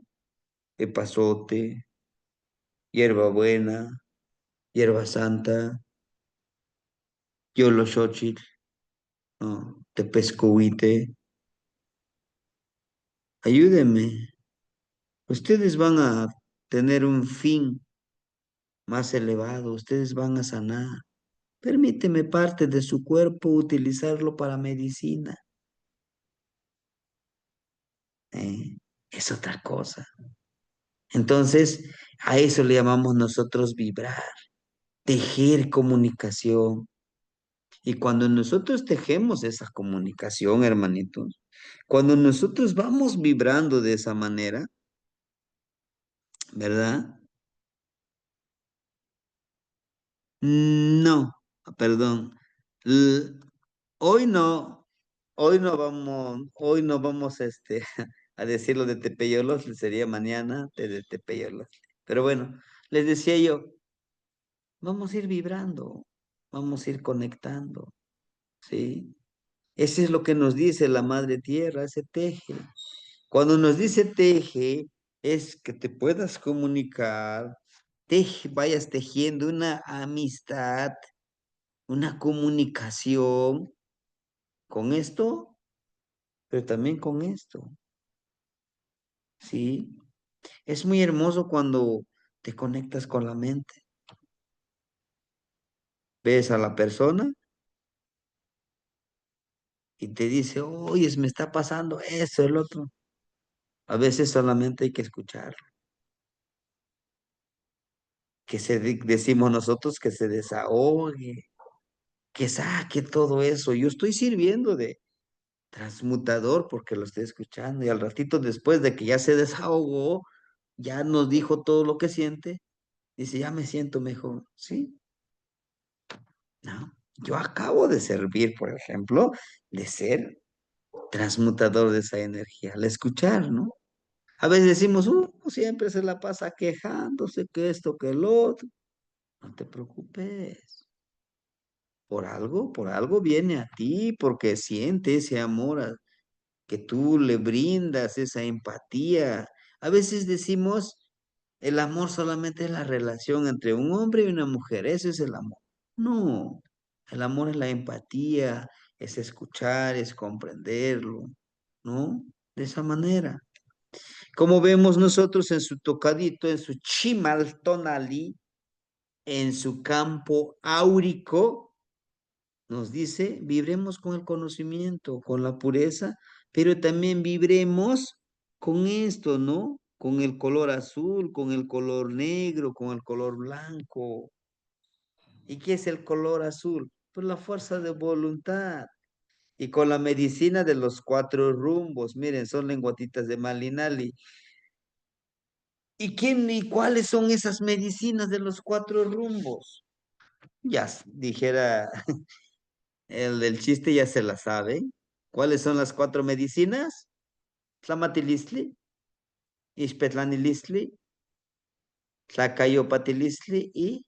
epazote, hierbabuena, hierba santa, yoloxochitl, no, tepescohuite, ayúdenme. Ustedes van a tener un fin más elevado, ustedes van a sanar. Permíteme parte de su cuerpo utilizarlo para medicina. Es otra cosa. Entonces, a eso le llamamos nosotros vibrar, tejer comunicación. Y cuando nosotros tejemos esa comunicación, hermanitos, cuando nosotros vamos vibrando de esa manera, ¿verdad? No, perdón. L- Hoy no, hoy no vamos a decirlo de Tepeyolos, sería mañana de Tepeyolos. Pero bueno, les decía yo, vamos a ir vibrando, vamos a ir conectando, ¿sí? Ese es lo que nos dice la Madre Tierra, ese teje. Cuando nos dice teje, es que te puedas comunicar, vayas tejiendo una amistad, una comunicación con esto, pero también con esto, ¿sí? Es muy hermoso cuando te conectas con la mente. Ves a la persona y te dice, oye, me está pasando eso, el otro. A veces solamente hay que escucharlo. Decimos nosotros que se desahogue, que saque todo eso. Yo estoy sirviendo de transmutador porque lo estoy escuchando y al ratito después de que ya se desahogó, ya nos dijo todo lo que siente, dice, ya me siento mejor. Sí, no. Yo acabo de servir, por ejemplo, de ser transmutador de esa energía, al escuchar, ¿no? A veces decimos, siempre se la pasa quejándose que esto, que el otro. No te preocupes. Por algo viene a ti, porque siente ese amor que tú le brindas, esa empatía. A veces decimos, el amor solamente es la relación entre un hombre y una mujer, ese es el amor. No, el amor es la empatía, es escuchar, es comprenderlo, ¿no? De esa manera. Como vemos nosotros en su tocadito, en su chimaltonali, en su campo áurico, nos dice, vibremos con el conocimiento, con la pureza, pero también vibremos con esto, ¿no? Con el color azul, con el color negro, con el color blanco. ¿Y qué es el color azul? Pues la fuerza de voluntad. Y con la medicina de los 4 rumbos, miren, son lenguatitas de Malinali. ¿Y cuáles son esas medicinas de los 4 rumbos? Ya dijera el del chiste, ya se la sabe. ¿Cuáles son las 4 medicinas? Tlamatilistli, Ixpetlanilistli, Tlacayopatilistli y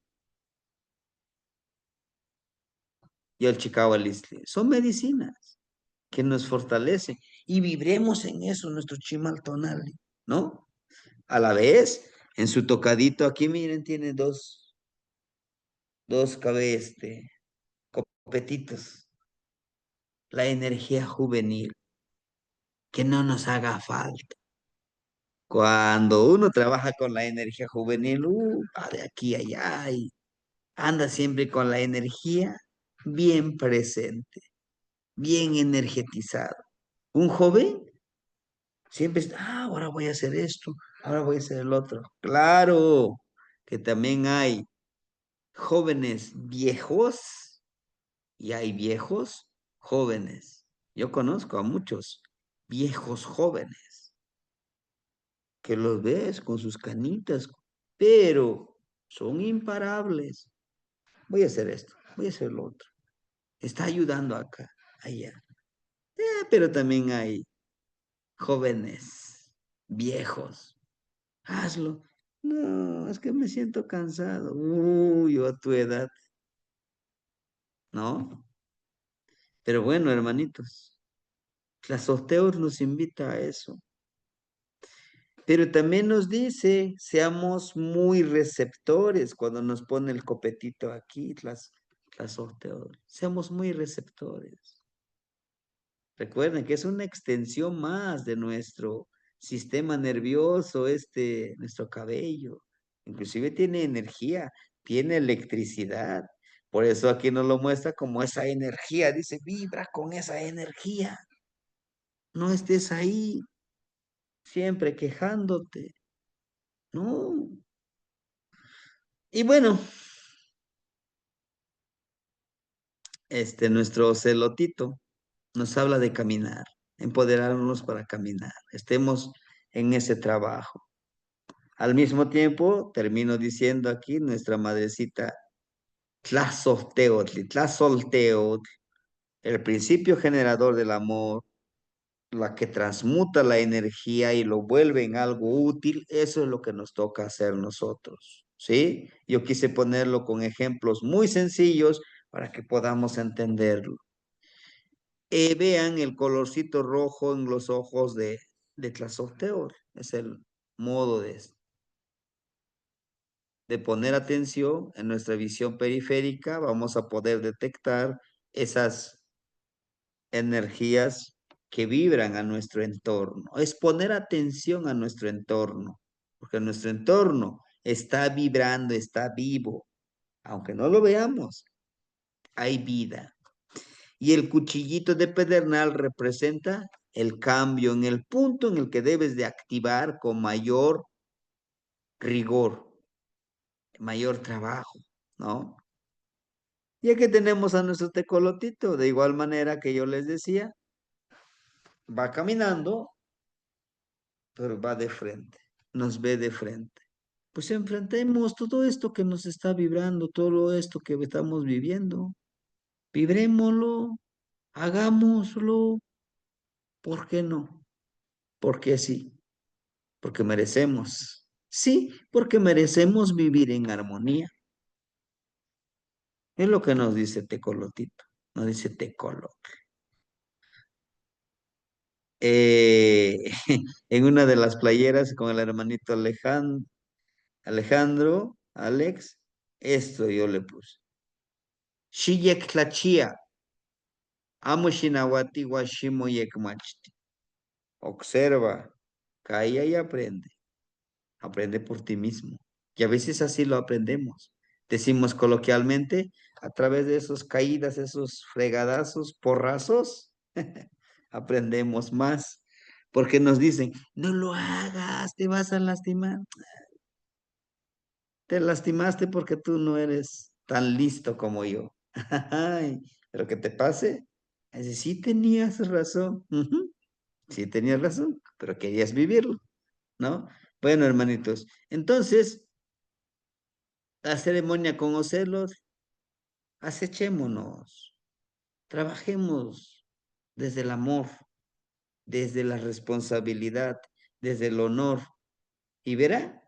Yolchicahualistli. Son medicinas que nos fortalecen y vibremos en eso, nuestro chimaltonali, ¿no? A la vez, en su tocadito aquí, miren, tiene dos copetitos. La energía juvenil, que no nos haga falta. Cuando uno trabaja con la energía juvenil, va de aquí a allá y anda siempre con la energía bien presente, bien energetizado. Un joven siempre está, ahora voy a hacer esto, ahora voy a hacer el otro. Claro que también hay jóvenes viejos y hay viejos jóvenes. Yo conozco a muchos viejos jóvenes que los ves con sus canitas, pero son imparables. Voy a hacer esto, voy a hacer lo otro. Está ayudando acá, allá. Pero también hay jóvenes, viejos. Hazlo. No, es que me siento cansado. Yo a tu edad, ¿no? Pero bueno, hermanitos, la sorteos nos invita a eso. Pero también nos dice, seamos muy receptores cuando nos pone el copetito aquí, las sorteos. Seamos muy receptores. Recuerden que es una extensión más de nuestro sistema nervioso, nuestro cabello. Inclusive tiene energía, tiene electricidad. Por eso aquí nos lo muestra como esa energía. Dice, vibra con esa energía. No estés ahí siempre quejándote. No. Y bueno, nuestro celotito nos habla de caminar, empoderarnos para caminar. Estemos en ese trabajo. Al mismo tiempo, termino diciendo aquí, nuestra madrecita Tlazolteotl, Tlazolteotl, el principio generador del amor, la que transmuta la energía y lo vuelve en algo útil, eso es lo que nos toca hacer nosotros, ¿sí? Yo quise ponerlo con ejemplos muy sencillos para que podamos entenderlo. Vean el colorcito rojo en los ojos de Tlazolteotl, es el modo de poner atención en nuestra visión periférica, vamos a poder detectar esas energías que vibran a nuestro entorno. Es poner atención a nuestro entorno, porque nuestro entorno está vibrando, está vivo. Aunque no lo veamos, hay vida. Y el cuchillito de pedernal representa el cambio en el punto en el que debes de activar con mayor rigor, mayor trabajo, ¿no? Ya que tenemos a nuestro tecolotito, de igual manera que yo les decía, va caminando, pero va de frente, nos ve de frente. Pues enfrentemos todo esto que nos está vibrando, todo esto que estamos viviendo. Vibrémoslo, hagámoslo, ¿Por qué no? Porque sí, porque merecemos. Sí, porque merecemos vivir en armonía. Es lo que nos dice Tecolotito, nos dice Tecolo. En una de las playeras con el hermanito Alejandro, Alex, esto yo le puse. Shiyek tlachia, amo shinawati washimo yekmachti. Observa, calla y aprende. Aprende por ti mismo. Y a veces así lo aprendemos. Decimos coloquialmente, a través de esos caídas, esos fregadazos, porrazos, aprendemos más. Porque nos dicen, no lo hagas, te vas a lastimar. Te lastimaste porque tú no eres tan listo como yo. Ay, pero que te pase, es decir, sí tenías razón. Ujú, sí tenías razón, pero querías vivirlo, ¿no? Bueno, hermanitos, entonces, la ceremonia con Ocelos, acechémonos, trabajemos desde el amor, desde la responsabilidad, desde el honor, y verá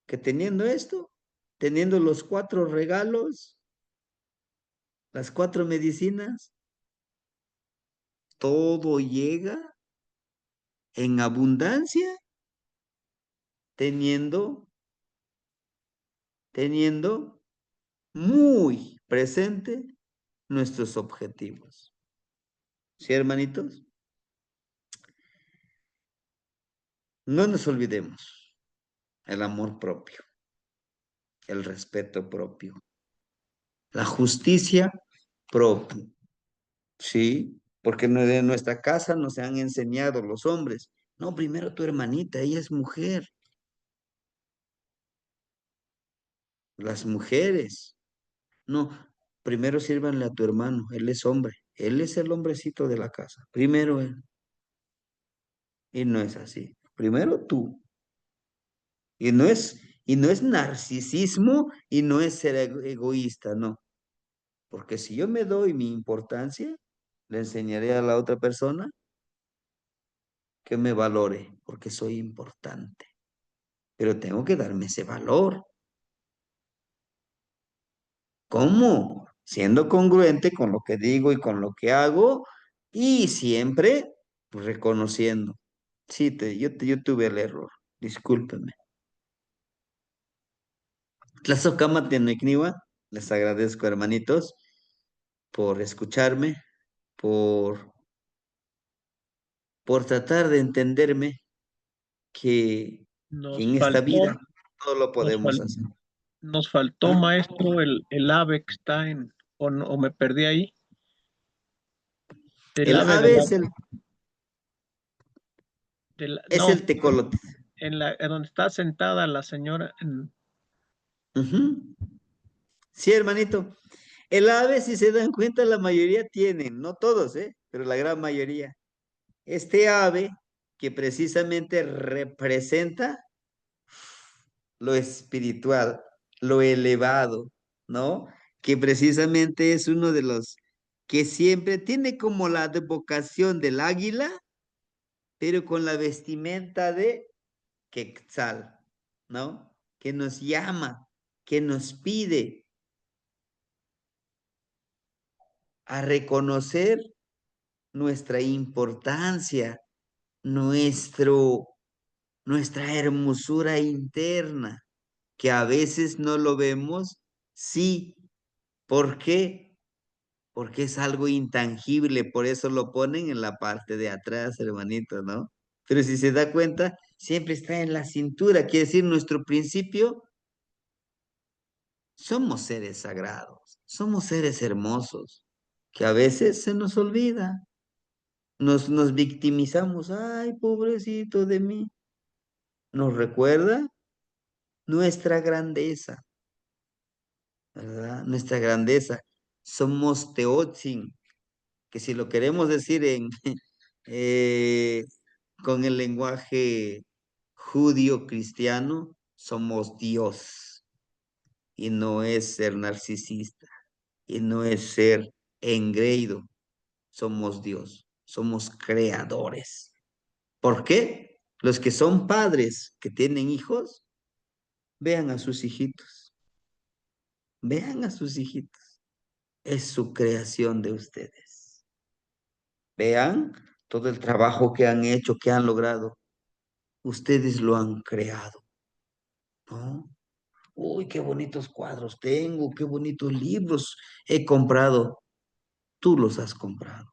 que teniendo esto, teniendo los 4 regalos, las 4 medicinas, todo llega en abundancia, teniendo, teniendo muy presente nuestros objetivos. ¿Sí, hermanitos? No nos olvidemos el amor propio, el respeto propio, la justicia propia, ¿sí? Porque de nuestra casa nos han enseñado los hombres. No, primero tu hermanita, ella es mujer. Las mujeres, no, primero sírvanle a tu hermano, él es hombre, él es el hombrecito de la casa, primero él. Y no es así, primero tú. Y no es narcisismo y no es ser egoísta, no. Porque si yo me doy mi importancia, le enseñaré a la otra persona que me valore, porque soy importante. Pero tengo que darme ese valor. ¿Cómo? Siendo congruente con lo que digo y con lo que hago y siempre pues, reconociendo. Sí, yo tuve el error. Discúlpeme. Tlazocámatl les agradezco, hermanitos, por escucharme, por, por tratar de entenderme que Nos en esta faltó, vida todo lo nos podemos fal- hacer. nos faltó, ¿Ah? maestro, el ave que está en, o me perdí ahí, el El ave ave es no, el tecolote. en donde está sentada la señora, Ujú. Sí, hermanito. El ave, si se dan cuenta, la mayoría tienen, no todos, pero la gran mayoría. Este ave que precisamente representa lo espiritual, lo elevado, ¿no? Que precisamente es uno de los que siempre tiene como la vocación del águila, pero con la vestimenta de Quetzal, ¿no? Que nos llama, que nos pide a reconocer nuestra importancia, nuestro, nuestra hermosura interna, que a veces no lo vemos, sí. ¿Por qué? Porque es algo intangible, por eso lo ponen en la parte de atrás, hermanito, ¿no? Pero si se da cuenta, siempre está en la cintura, quiere decir, nuestro principio, somos seres sagrados, somos seres hermosos, que a veces se nos olvida, nos victimizamos, ay, pobrecito de mí, nos recuerda nuestra grandeza, ¿verdad? Nuestra grandeza. Somos Teotzin, que si lo queremos decir eh, con el lenguaje judío cristiano, somos Dios. Y no es ser narcisista, y no es ser engreído, somos Dios. somos creadores. ¿Por qué? Los que son padres, que tienen hijos, vean a sus hijitos. Vean a sus hijitos. Es su creación de ustedes. Vean todo el trabajo que han hecho, que han logrado. Ustedes lo han creado, ¿no? Uy, qué bonitos cuadros tengo, qué bonitos libros he comprado. Tú los has comprado.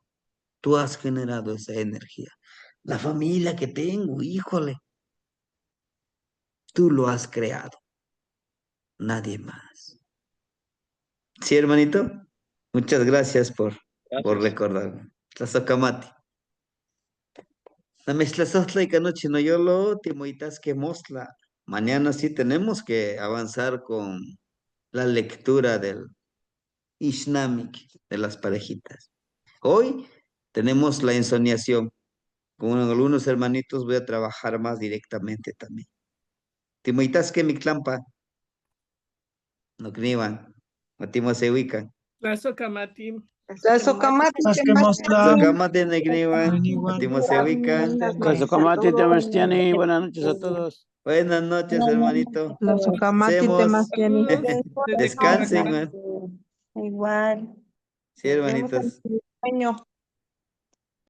Tú has generado esa energía. La familia que tengo, híjole, tú lo has creado. Nadie más. Sí, hermanito. Muchas gracias por Gracias. recordarme. Tlazokamati. La mezclazohtla noche no yolo, timoitas que mosla. Mañana sí tenemos que avanzar con la lectura del Ishnamik de las parejitas. Hoy tenemos la ensoñación. Con algunos hermanitos voy a trabajar más directamente también. Timoitas que mi clampa. No criban. Matimo se ubican. Tlazokamati. Tlazokamati Tlazokamati ne criban. Matimo se ubican. Tlazokamati Temastiani, buenas noches a todos. Buenas noches, hermanito. Tlazokamati Hacemos- Temastiani. Desde Descansen, Caracas. man. Igual. Sí, hermanitos. Sueño.